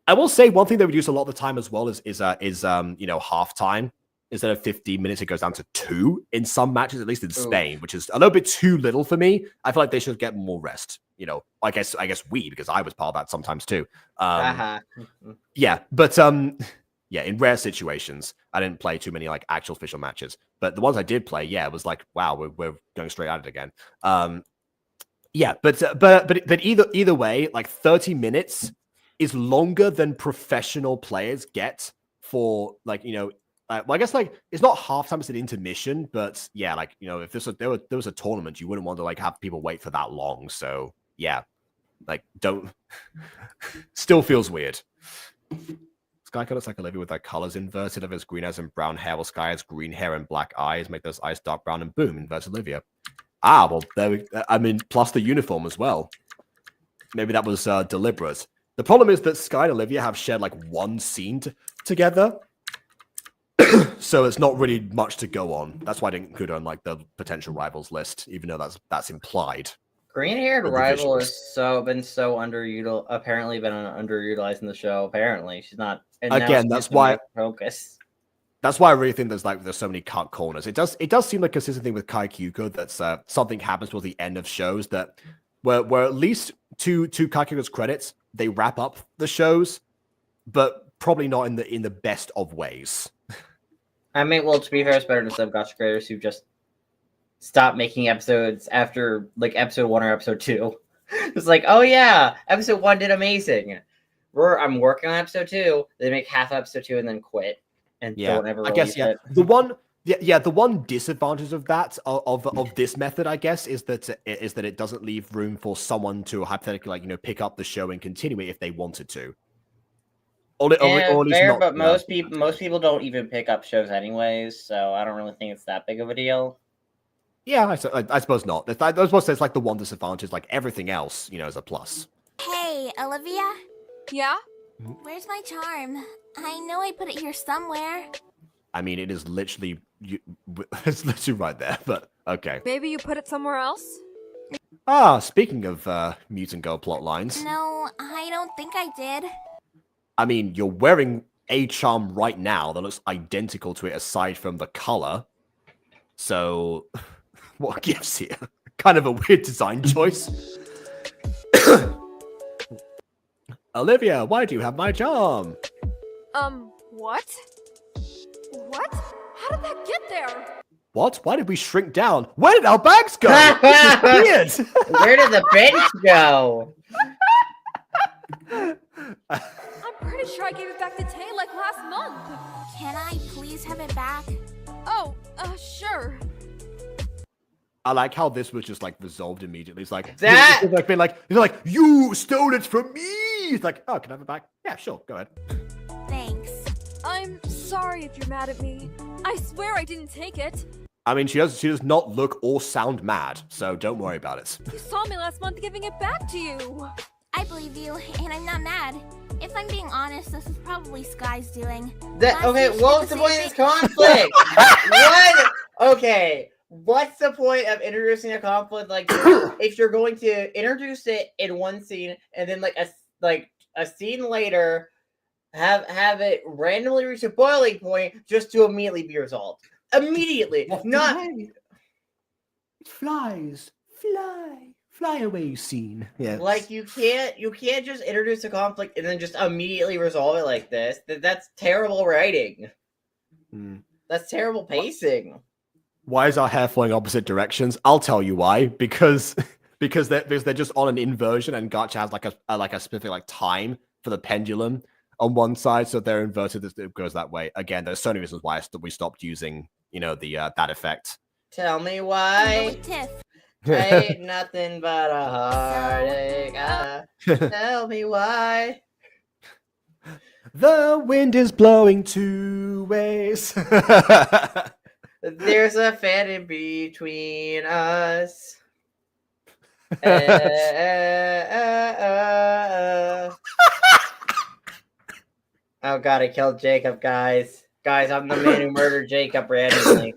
I will say one thing they reduce a lot of the time as well is half time. Instead of 15 minutes, it goes down to 2 in some matches, at least in Spain, which is a little bit too little for me. I feel like they should get more rest. I guess because I was part of that sometimes too. Yeah, but in rare situations, I didn't play too many like actual official matches. But the ones I did play, it was like, wow, we're going straight at it again. But either way, like 30 minutes is longer than professional players get for like well, I guess like it's not halftime; it's an intermission. But yeah, like if there was a tournament, you wouldn't want to like have people wait for that long. So yeah, like don't. Still feels weird. Sky looks like Olivia with her colors inverted of his green eyes and brown hair, while Sky has green hair and black eyes. Make those eyes dark brown and boom, inverted Olivia. Well, plus the uniform as well. Maybe that was deliberate. The problem is that Sky and Olivia have shared like one scene together. So it's not really much to go on. That's why I didn't include her on like the potential rivals list, even though that's implied. Green-haired rival has been apparently been underutilized in the show. Apparently, she's not. Again, that's why focus. That's why I really think there's so many cut corners. It does seem like a consistent thing with kaikyuko that something happens towards the end of shows that where at least to kaikyuko's credits, they wrap up the shows, but probably not in the best of ways. I mean, well, to be fair, it's better than some Gacha creators who just stop making episodes after like episode 1 or episode 2. It's like, oh yeah, episode 1 did amazing. I'm working on episode 2. They make half episode 2 and then quit and don't ever release it. The one disadvantage of that of this method, I guess, is that it doesn't leave room for someone to hypothetically pick up the show and continue it if they wanted to. But most people don't even pick up shows anyways, so I don't really think it's that big of a deal. Yeah, I suppose not. I suppose there's like the one disadvantage, like everything else, is a plus. Hey, Olivia? Yeah? Where's my charm? I know I put it here somewhere. I mean, it is literally it's literally right there, but okay. Maybe you put it somewhere else? Speaking of mutant girl plot lines. No, I don't think I did. I mean, you're wearing a charm right now that looks identical to it aside from the color. So, what gives here? Kind of a weird design choice. Olivia, why do you have my charm? What? What? How did that get there? What? Why did we shrink down? Where did our bags go? Weird. Where did the bench go? I'm pretty sure I gave it back to Tay like last month. Can I please have it back? Oh, sure. I like how this was just like resolved immediately. It's like that he's like, you stole it from me. It's like, oh, can I have it back? Yeah, sure, go ahead. Thanks. I'm sorry if you're mad at me. I swear I didn't take it. I mean, she does not look or sound mad, so don't worry about it. You saw me last month giving it back to you. I believe you, and I'm not mad. If I'm being honest, this is probably Sky's doing. What's the point of this conflict? What? Okay, what's the point of introducing a conflict like if you're going to introduce it in one scene and then a scene later have it randomly reach a boiling point just to immediately be resolved? Immediately, not flies, fly away scene. Yeah, like you can't just introduce a conflict and then just immediately resolve it like this. That's terrible writing. That's terrible pacing. Why is our hair flowing opposite directions? I'll tell you why. Because they're just on an inversion, and Gacha has like a specific like time for the pendulum on one side, so they're inverted. It goes that way. Again, there's so many reasons why we stopped using the that effect. Tell me why. Ain't nothing but a heartache. Tell me why. The wind is blowing 2 ways. There's a fan in between us. Oh god, I killed Jacob, guys. Guys, I'm the man who murdered Jacob randomly.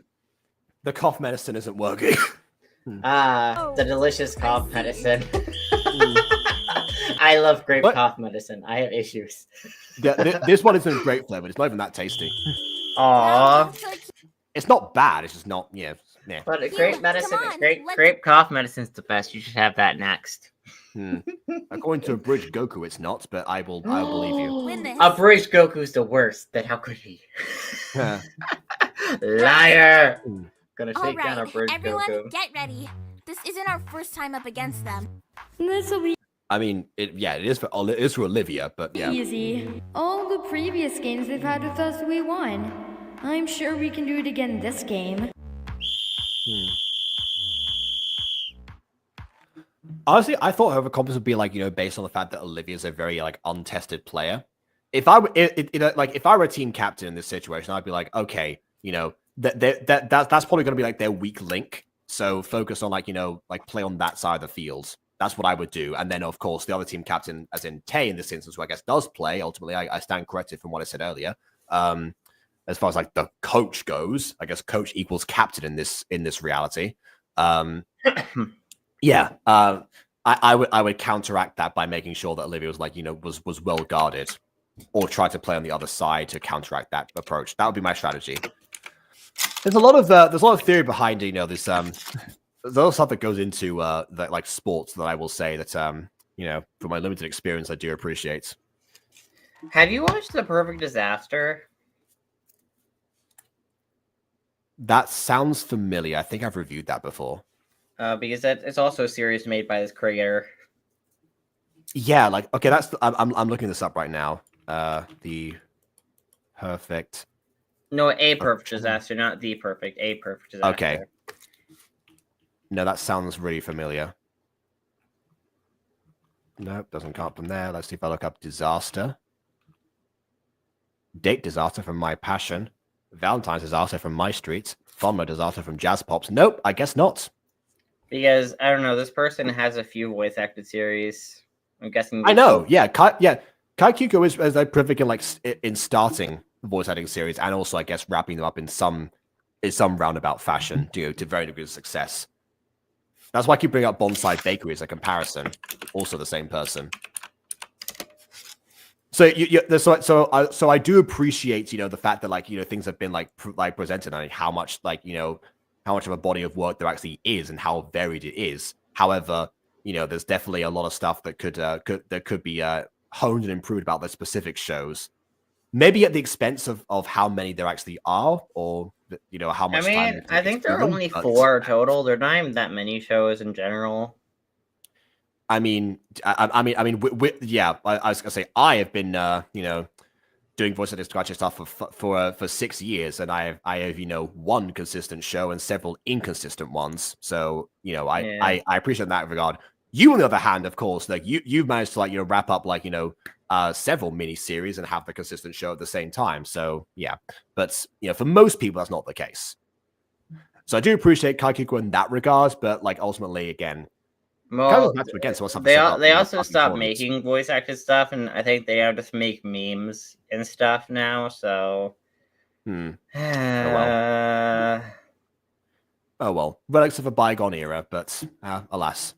The cough medicine isn't working. The delicious cough medicine. I love grape cough medicine. I have issues. This one isn't great flavor. It's not even that tasty. Aww. It's not bad. It's just not, yeah. But grape medicine, grape cough medicine's the best. You should have that next. According to Abridged Goku, it's not, but I believe you. Abridged Goku's the worst. Then how could he? Liar! Gonna take down Abridged everyone, Goku. get ready. This isn't our first time up against them. This'll be I mean, it is for Olivia, but yeah. easy. All the previous games they've had with us, we won. I'm sure we can do it again this game. Honestly, I thought her overconfidence would be like, based on the fact that Olivia's a very like untested player. If I were if I were a team captain in this situation, I'd be like, okay, that's probably going to be like their weak link. So focus on like play on that side of the field. That's what I would do. And then of course the other team captain, as in Tay in this instance, who I guess does play. Ultimately, I stand corrected from what I said earlier. As far as like the coach goes, I guess coach equals captain in this reality. Yeah, I would counteract that by making sure that Olivia was like was well guarded, or try to play on the other side to counteract that approach. That would be my strategy. There's a lot of theory behind this. There's a lot of stuff that goes into that like sports that I will say that from my limited experience I do appreciate. Have you watched The Perfect Disaster? That sounds familiar. I think I've reviewed that before. Because it's also a series made by this creator. Yeah, like okay, I'm looking this up right now. The perfect. No, A Perfect Disaster, not The Perfect. A Perfect Disaster. Okay. No, that sounds really familiar. Nope, doesn't come up from there. Let's see if I look up disaster. Date disaster from My Passion. Valentine's disaster from My Street. Fama disaster from Jazz Pops. Nope, I guess not. Because I don't know, this person has a few voice acted series. I'm guessing. I know, yeah, Kaikyuko is like perfect in like in starting the voice acting series, and also I guess wrapping them up in some roundabout fashion, to very degree of success. That's why I keep bringing up Bonside Bakery as a comparison. Also the same person. So so I do appreciate the fact that like things have been like presented and how much how much of a body of work there actually is and how varied it is. However, there's definitely a lot of stuff that could be honed and improved about the specific shows. Maybe at the expense of how many there actually are, or how much. I think there are only 4 total. There are not even that many shows in general. Yeah. I was gonna say I have been doing voice acting Gacha stuff for 6 years, and I have one consistent show and several inconsistent ones. So I appreciate that regard. You, on the other hand, of course, like you've managed to wrap up several mini series and have the consistent show at the same time. So yeah, but for most people that's not the case. So I do appreciate Kaikyuko in that regard, but ultimately again. Well, they also stopped making voice acted stuff, and I think they now just make memes and stuff now. So, oh well, relics of a bygone era, but alas.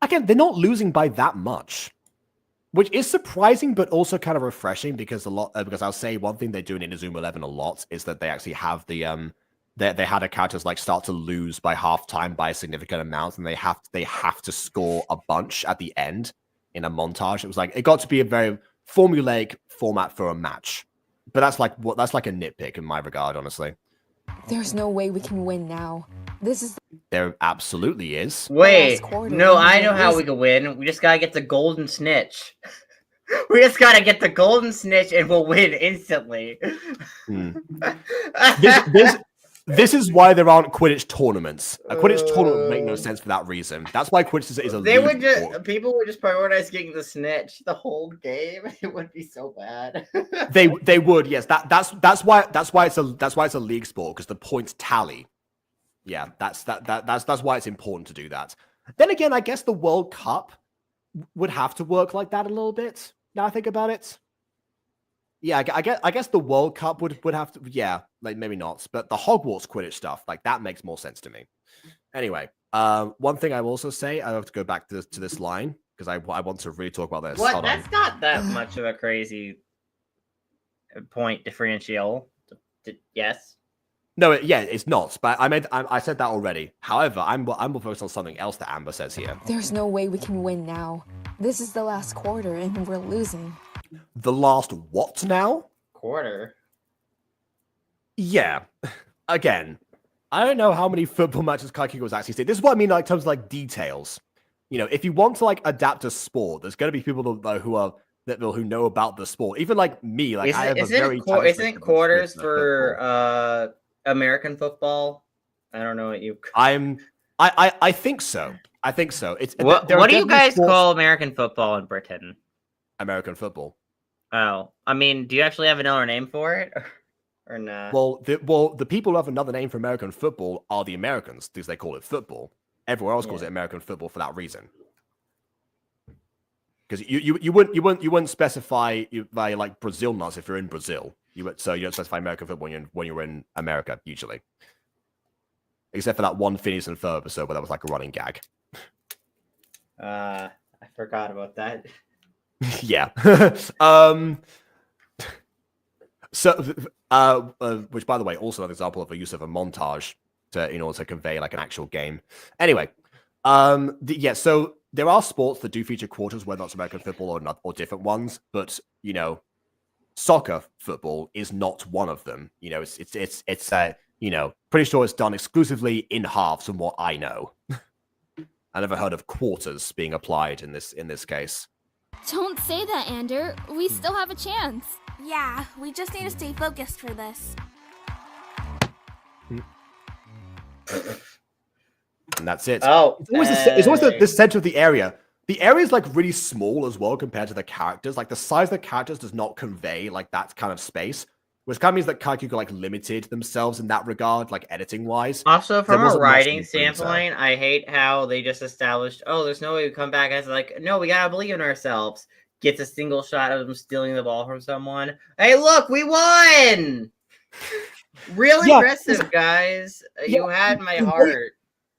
Again, they're not losing by that much, which is surprising, but also kind of refreshing because because I'll say one thing they do in Inazuma 11 a lot is that they actually have the They had a characters start to lose by halftime by a significant amount, and they have to score a bunch at the end in a montage. It was it got to be a very formulaic format for a match, but that's like a nitpick in my regard, honestly. There's no way we can win now. There absolutely is. Wait, no, I know how we can win. We just gotta get the golden snitch. We just gotta get the golden snitch, and we'll win instantly. This is why there aren't Quidditch tournaments. A Quidditch tournament would make no sense for that reason. That's why Quidditch is a They league would just sport. people would just prioritize getting the snitch the whole game. It would be so bad. They would, yes. That's why it's a league sport, because the points tally. Yeah, that's why it's important to do that. Then again, I guess the World Cup would have to work like that a little bit. Now I think about it. Yeah, I guess the World Cup would have to. Yeah, like maybe not, but the Hogwarts Quidditch stuff, like that makes more sense to me. Anyway, one thing I will also say, I have to go back to this line because I want to really talk about this. What? That's not that much of a crazy point differential. Yes. No, it's not. But I said that already. However, I'm more focused on something else that Amber says here. There's no way we can win now. This is the last quarter and we're losing. The last what now? Quarter. Yeah. Again, I don't know how many football matches kaikyuko was actually seen. This is what I mean, like, in terms of like details. You know, if you want to like adapt a sport, there's going to be people who know about the sport. Even like me, like isn't quarters for American football? I don't know what you. I think so. I think so. It's what do you guys call American football in Britain? American football. Oh, I mean, do you actually have another name for it, or not? Well, the people who have another name for American football are the Americans, because they call it football. Everywhere else calls it American football for that reason. Because you wouldn't specify by like Brazil nuts if you're in Brazil. So you don't specify American football when you're in America usually. Except for that one Phineas and Ferb episode where that was like a running gag. I forgot about that. Yeah. Which, by the way, also an example of a use of a montage in order to convey like an actual game. Anyway, so there are sports that do feature quarters, whether it's American football or different ones, but you know, soccer football is not one of them. You know, it's pretty sure it's done exclusively in halves from what I know. I never heard of quarters being applied in this case. Don't say that, Ander. We still have a chance. Yeah, we just need to stay focused for this. And that's it. Oh, it's always the center of the area. The area is like really small as well compared to the characters. Like the size of the characters does not convey like that kind of space, which kind of means that kaikyuko like limited themselves in that regard, like editing wise. Also, from a writing standpoint, I hate how they just established, oh, there's no way we come back. As like, no, we gotta believe in ourselves. Gets a single shot of them stealing the ball from someone. Hey, look, we won! Real impressive, guys. You had my heart.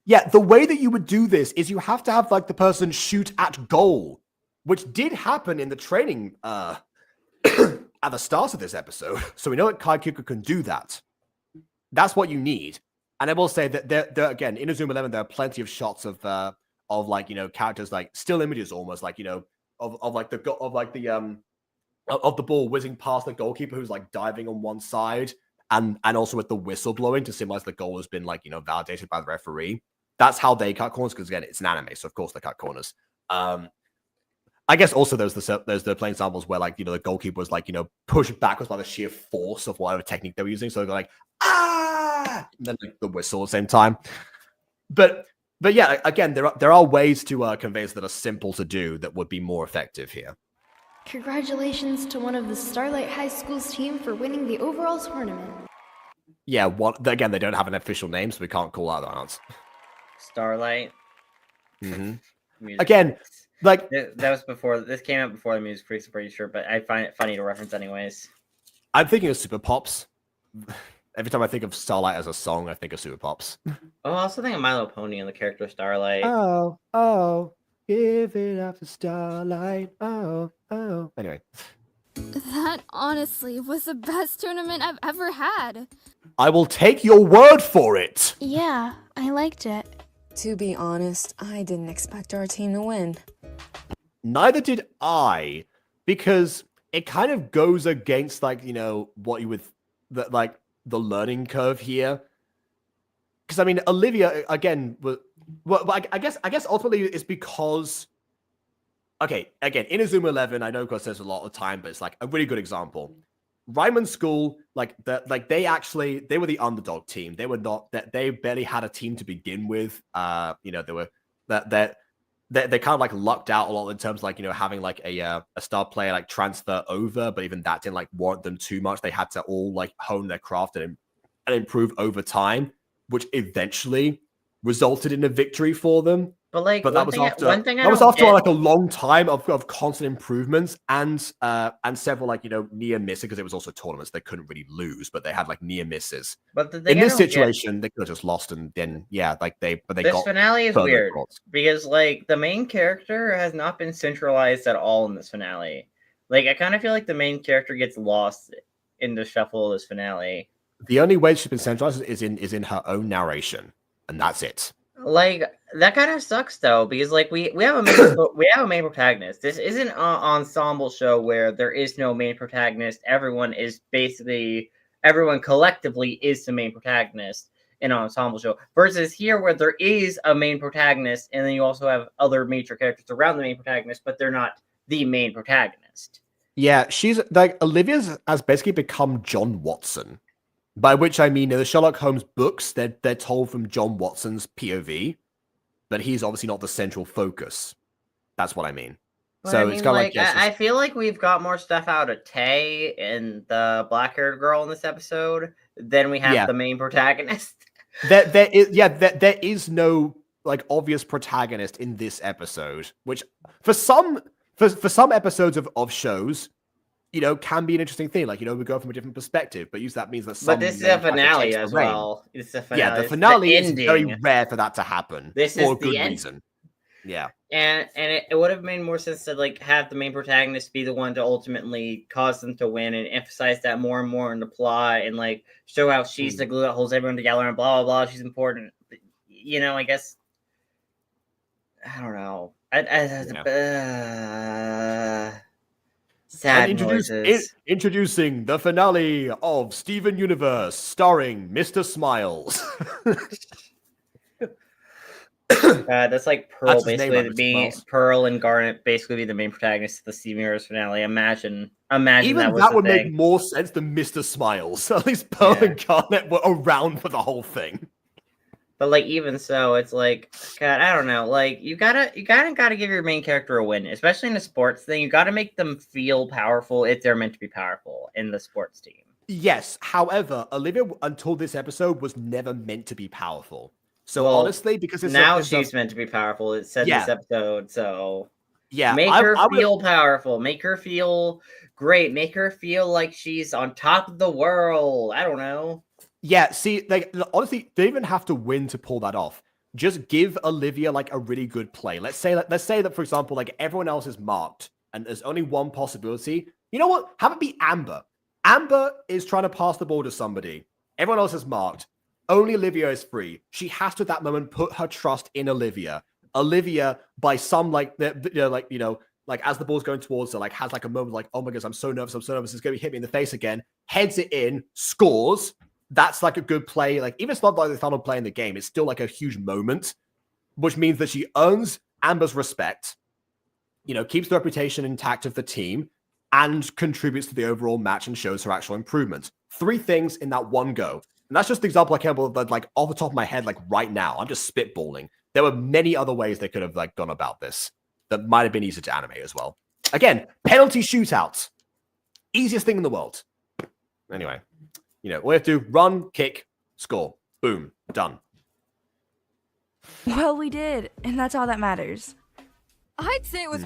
Yeah, the way that you would do this is you have to have like the person shoot at goal, which did happen in the training at the start of this episode. So we know that kaikyuko can do that. That's what you need. And I will say that there again in Inazuma 11 there are plenty of shots of like, you know, characters like still images almost like, you know, of the ball whizzing past the goalkeeper who's like diving on one side and also with the whistle blowing to symbolize the goal has been like, you know, validated by the referee. That's how they cut corners, because again, it's an anime, so of course they cut corners. I guess also there's the plain examples where like, you know, the goalkeeper was like, you know, pushed backwards by the sheer force of whatever technique they were using. So they're like, ah, and then like, the whistle at the same time. But yeah, again, there are ways to convey that are simple to do that would be more effective here. Congratulations to one of the Starlight High School's team for winning the overall tournament. Yeah, again, they don't have an official name, so we can't call out that. Starlight. Mm-hmm. Again, like that was before. This came out before the Music Freaks, I'm pretty sure, but I find it funny to reference anyways. I'm thinking of Super Pops. Every time I think of Starlight as a song, I think of Super Pops. Oh, I also think of My Little Pony and the character Starlight. Oh, give it up to Starlight. Oh. Anyway. That honestly was the best tournament I've ever had. I will take your word for it. Yeah, I liked it. To be honest, I didn't expect our team to win. Neither did I, because it kind of goes against, like, you know, what you would, the learning curve here. Because I mean, Olivia again, I guess ultimately it's because, okay, again, Inazuma 11, I know God says a lot of the time, but it's like a really good example. Ryman School, like they were the underdog team. They were not that they barely had a team to begin with. You know, they were they kind of like lucked out a lot in terms of like, you know, having like a star player like transfer over, but even that didn't like warrant them too much. They had to all like hone their craft and improve over time, which eventually resulted in a victory for them. But like, that was after like a long time of constant improvements and several like, you know, near misses, because it was also tournaments they couldn't really lose, but they had like near misses. But the thing in this situation, they could have just lost, and then this got finale is weird because like the main character has not been centralized at all in this finale. Like I kind of feel like the main character gets lost in the shuffle of this finale. The only way she's been centralized is in her own narration, and that's it. Like that kind of sucks though, because like we have a main protagonist. This isn't an ensemble show where there is no main protagonist. Everyone collectively is the main protagonist in an ensemble show. Versus here where there is a main protagonist, and then you also have other major characters around the main protagonist, but they're not the main protagonist. Yeah, she's like Olivia's has basically become John Watson. By which I mean, in the Sherlock Holmes books, they're told from John Watson's POV, but he's obviously not the central focus. That's what I mean. Well, so I mean, it's kind of like I feel like we've got more stuff out of Tay and the black-haired girl in this episode than we have the main protagonist. There is no like obvious protagonist in this episode, which for some episodes of shows, you know, can be an interesting thing. Like, you know, we go from a different perspective, but that means that some. But this is a finale as well. It's a finale. Yeah, the finale is very rare for that to happen. This for is a good the end. reason. Yeah. And it would have made more sense to like have the main protagonist be the one to ultimately cause them to win and emphasize that more and more in the plot and like show how she's the glue that holds everyone together and blah blah blah. She's important. But, you know, I guess I don't know. Sad noises. Introducing the finale of Steven Universe, starring Mr. Smiles. That's like Pearl Pearl and Garnet basically be the main protagonists of the Steven Universe finale. Imagine even that would make more sense than Mr. Smiles. At least Pearl and Garnet were around for the whole thing. But like even so, it's like God, I don't know. Like you gotta give your main character a win, especially in a sports thing. You gotta make them feel powerful if they're meant to be powerful in the sports team. Yes, however, Olivia until this episode was never meant to be powerful. So honestly, because she's meant to be powerful. It said this episode, so make her feel powerful, make her feel great, make her feel like she's on top of the world. I don't know. Yeah, see, like honestly, they even have to win to pull that off. Just give Olivia like a really good play. Let's say that, for example, like everyone else is marked, and there's only one possibility. You know what? Have it be Amber. Amber is trying to pass the ball to somebody. Everyone else is marked. Only Olivia is free. She has to at that moment put her trust in Olivia. Olivia, by some like as the ball's going towards her, like has like a moment like, oh my gosh, I'm so nervous, it's going to hit me in the face again. Heads it in, scores. That's like a good play. Like even if it's not like the final play in the game, it's still like a huge moment, which means that she earns Amber's respect, you know, keeps the reputation intact of the team, and contributes to the overall match and shows her actual improvement. 3 things in that one go. And that's just the example I can't believe, like off the top of my head, like right now. I'm just spitballing. There were many other ways they could have like gone about this that might have been easier to animate as well. Again, penalty shootouts. Easiest thing in the world. Anyway, you know, we have to run, kick, score. Boom. Done. Well, we did. And that's all that matters. I'd say it was...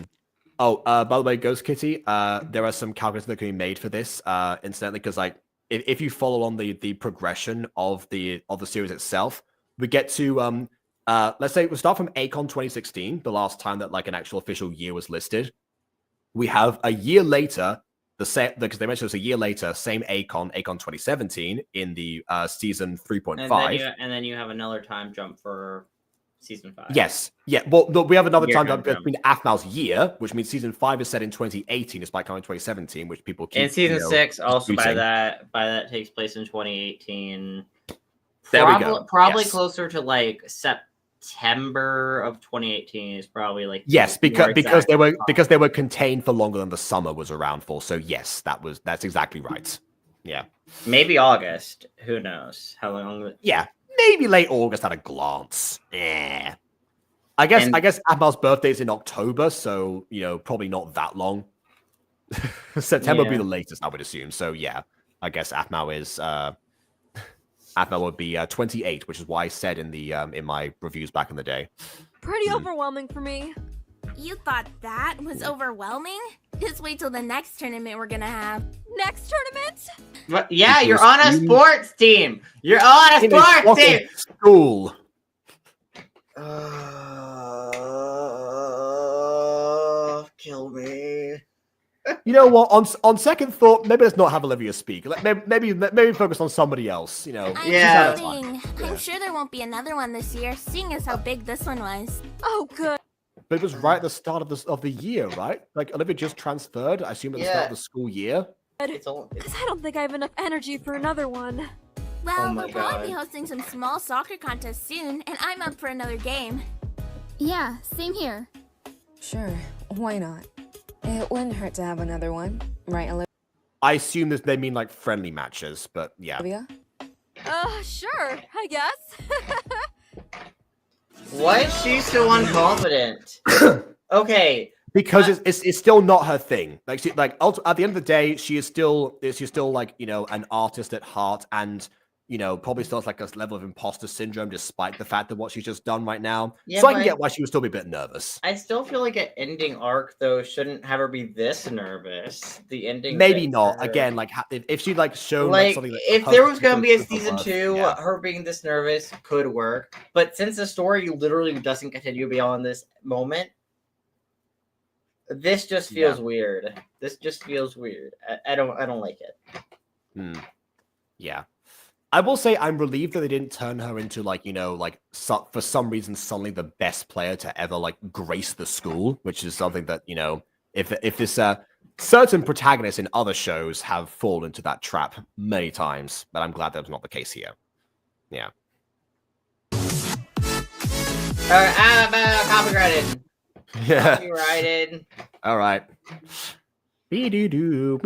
Oh, by the way, Ghost Kitty, there are some calculations that can be made for this, incidentally, because like, if you follow on the progression of the series itself, we get to let's say we start from Acon 2016, the last time that like an actual official year was listed. We have a year later, because they mentioned it was a year later, same Acon 2017 in the season 3.5, and then you have another time jump for season 5. Yes, yeah. Well, we have another time jump between Aphmal's year, which means season 5 is set in 2018, despite coming in 2017, which people keep. And season 6 also by that takes place in 2018. There we go. Probably closer to like September of 2018 is probably like because they were contained for longer than the summer was around for. So yes, that's exactly right. Yeah. Maybe August. Who knows? How long? Yeah. Maybe late August at a glance. Yeah. I guess Atma's birthday's in October, so probably not that long. September would be the latest, I would assume. So yeah, I guess Atma would be 28, which is why I said in my reviews back in the day. Pretty overwhelming for me. You thought that was overwhelming? Just wait till the next tournament we're gonna have. Next tournament? But yeah, you're on a sports team. You're on a sports team. School. Kill me. You know what? On second thought, maybe let's not have Olivia speak. Maybe focus on somebody else. I'm sure there won't be another one this year, seeing as how big this one was. Oh, good. But it was right at the start of the year, right? Like Olivia just transferred. I assume at the start of the school year. Because I don't think I have enough energy for another one. Well, we'll probably be hosting some small soccer contests soon, and I'm up for another game. Yeah, same here. Sure, why not? It wouldn't hurt to have another one, right, Olivia? I assume they mean like friendly matches, but yeah. Olivia? Sure, I guess. Why is she so unconfident? Okay. Because it's still not her thing. Like at the end of the day, she's still like an artist at heart, and probably still has like a level of imposter syndrome, despite the fact that what she's just done right now. Yeah, so I can get why she would still be a bit nervous. I still feel like an ending arc though shouldn't have her be this nervous. The ending. Maybe not. Again, like if she'd like shown like something. If there was gonna be a season 2, her being this nervous could work. But since the story literally doesn't continue beyond this moment. This just feels weird. This just feels weird. I don't like it. Yeah. I will say I'm relieved that they didn't turn her into for some reason suddenly the best player to ever like grace the school, which is something that, if this certain protagonists in other shows have fallen into that trap many times, but I'm glad that was not the case here. Yeah. Copyrighted. Yeah. Copyrighted. All right. Actually, there's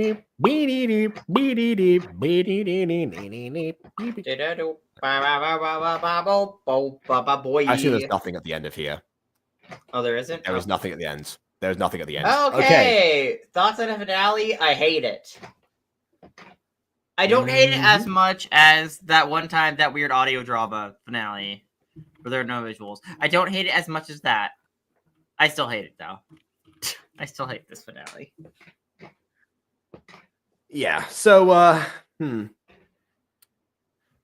nothing at the end of here. Oh, there isn't? There is nothing at the end. There's nothing at the end. Okay. Thoughts on the finale? I hate it. I don't hate it as much as that one time that weird audio drama finale where there are no visuals. I don't hate it as much as that. I still hate it though. I still hate this finale. Yeah. So,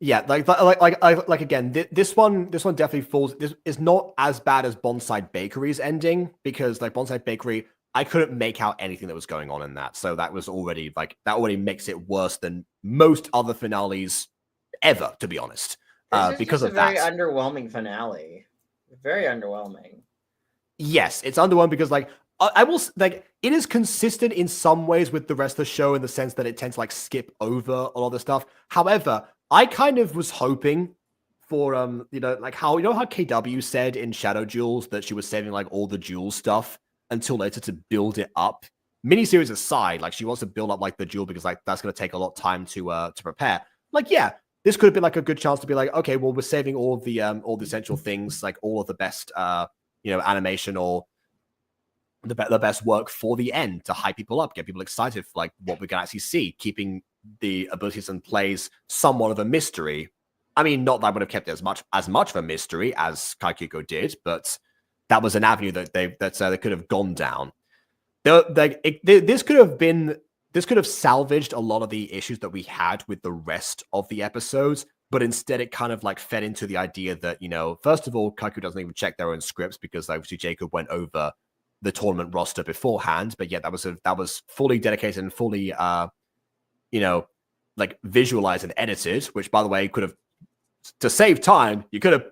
yeah, like again, this one definitely falls. This is not as bad as Bonside Bakery's ending because like Bonside Bakery, I couldn't make out anything that was going on in that. So that was already that already makes it worse than most other finales ever, to be honest. Because of that, very underwhelming finale. Very underwhelming. Yes, it's underwhelming because I will it is consistent in some ways with the rest of the show in the sense that it tends to skip over a lot of the stuff. However, I kind of was hoping for how how KW said in Shadow Jewels that she was saving all the Jewel stuff until later to build it up. Miniseries aside, she wants to build up the Jewel because that's going to take a lot of time to prepare. Yeah, this could have been a good chance to be okay, well, we're saving all the essential things, all of the best animation or the best work for the end to hype people up, get people excited for what we can actually see, keeping the abilities and plays somewhat of a mystery. I mean, not that I would have kept it as much of a mystery as Kaikyuko did, but that was an avenue that they could have gone down. This could have salvaged a lot of the issues that we had with the rest of the episodes, but instead it kind of fed into the idea that, first of all, Kaiku doesn't even check their own scripts because obviously Jacob went over the tournament roster beforehand, but yeah, that was fully dedicated and fully, visualized and edited, which by the way, could have, to save time, you could have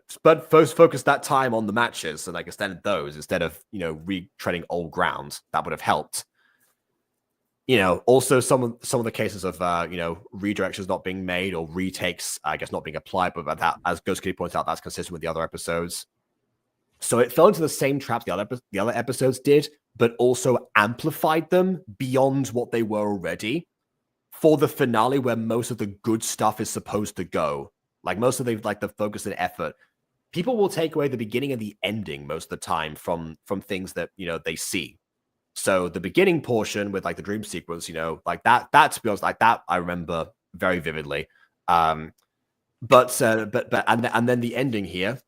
focused that time on the matches and extended those instead of, retreading old ground. That would have helped. Also some of the cases of, redirections not being made or retakes, I guess, not being applied, but that, as Ghost Kitty points out, that's consistent with the other episodes. So it fell into the same traps the other episodes did, but also amplified them beyond what they were already. for the finale where most of the good stuff is supposed to go, like most of the focus and effort, people will take away the beginning and the ending most of the time from things that, you know, they see. So the beginning portion with like the dream sequence, you know, like that to be honest, like that I remember very vividly. But then the ending here,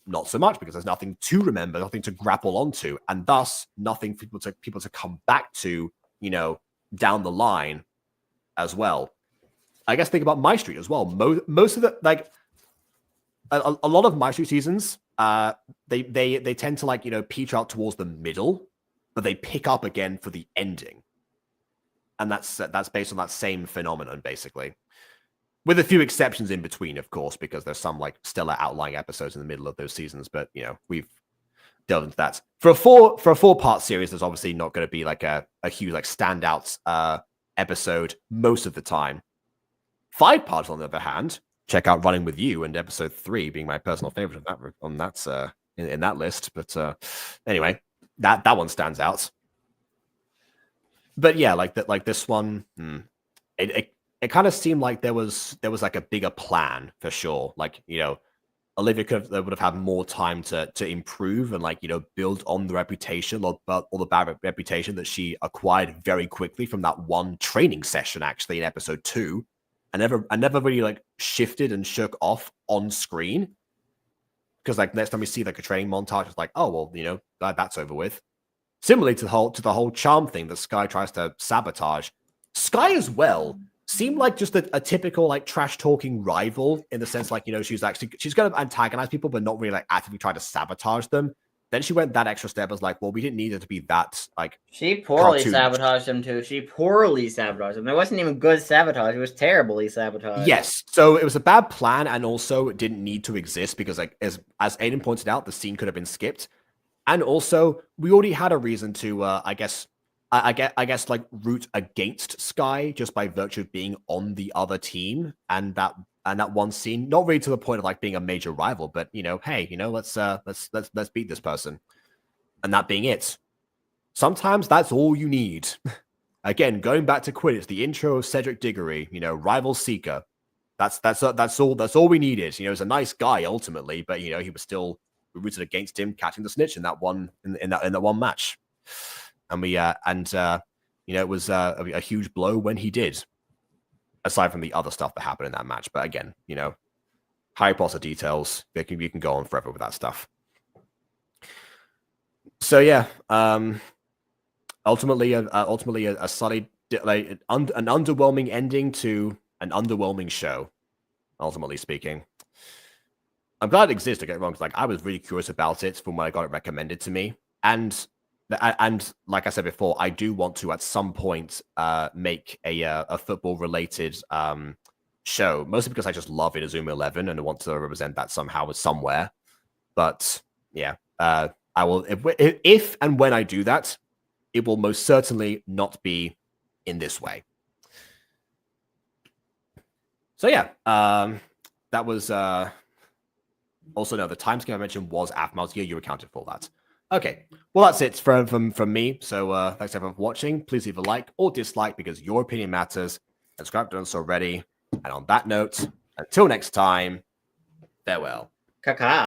not so much, because there's nothing to remember, nothing to grapple onto, and thus nothing for people to come back to, you know, down the line as well. I guess think about My Street as well. Most of the like a lot of My Street seasons, they tend to, like, you know, peter out towards the middle, but they pick up again for the ending, and that's based on that same phenomenon, basically, with a few exceptions in between, of course, because there's some like stellar outlying episodes in the middle of those seasons. But you know, we've delved into that. For a 4-part series, there's obviously not going to be like a huge like standout episode most of the time. 5 parts, on the other hand, check out Running With You and episode 3 being my personal favorite in that list. But anyway, that one stands out. But yeah, like that, like this one, it kind of seemed like there was like a bigger plan for sure. Like, you know, Olivia would have had more time to improve and, like, you know, build on the reputation or the bad reputation that she acquired very quickly from that one training session, actually, in episode 2. I never really like shifted and shook off on screen, because like next time we see like a training montage, it's like, oh well, you know, that's over with. Similarly to the whole charm thing that Sky tries to sabotage. Sky as well seemed like just a typical like trash talking rival, in the sense, like, you know, she's going to antagonize people but not really like actively try to sabotage them. Then she went that extra step, as like, well, we didn't need it to be that like. She poorly cartoonish. sabotaged him too. She poorly sabotaged him. It wasn't even good sabotage. It was terribly sabotaged. Yes, so it was a bad plan, and also it didn't need to exist, because, like, as Aiden pointed out, the scene could have been skipped, and also we already had a reason to, I guess, like root against Sky just by virtue of being on the other team, and that one scene, not really to the point of like being a major rival, but, you know, hey, you know, let's beat this person, and that being it. Sometimes that's all you need. Again, going back to Quidditch, the intro of Cedric Diggory, you know, rival seeker. That's all we needed. You know, he's a nice guy ultimately, but, you know, he was still rooted against him catching the snitch in that one match, and you know, it was a huge blow when he did. Aside from the other stuff that happened in that match, but again, you know, Harry Potter details. You can go on forever with that stuff. So yeah, ultimately a slightly like an underwhelming ending to an underwhelming show. Ultimately speaking, I'm glad it exists. Don't get me wrong, because like I was really curious about it from when I got it recommended to me, and like I said before, I do want to at some point make a football related show, mostly because I just love Inazuma 11 and I want to represent that somehow somewhere. But yeah, I will, if and when I do that, it will most certainly not be in this way. So yeah, that was also, no, the time scheme I mentioned was Aphmau's year. You accounted for that. Okay, well, that's it from me. So thanks everyone for watching. Please leave a like or dislike, because your opinion matters. Subscribe if you haven't done so already. And on that note, until next time, farewell. Caca.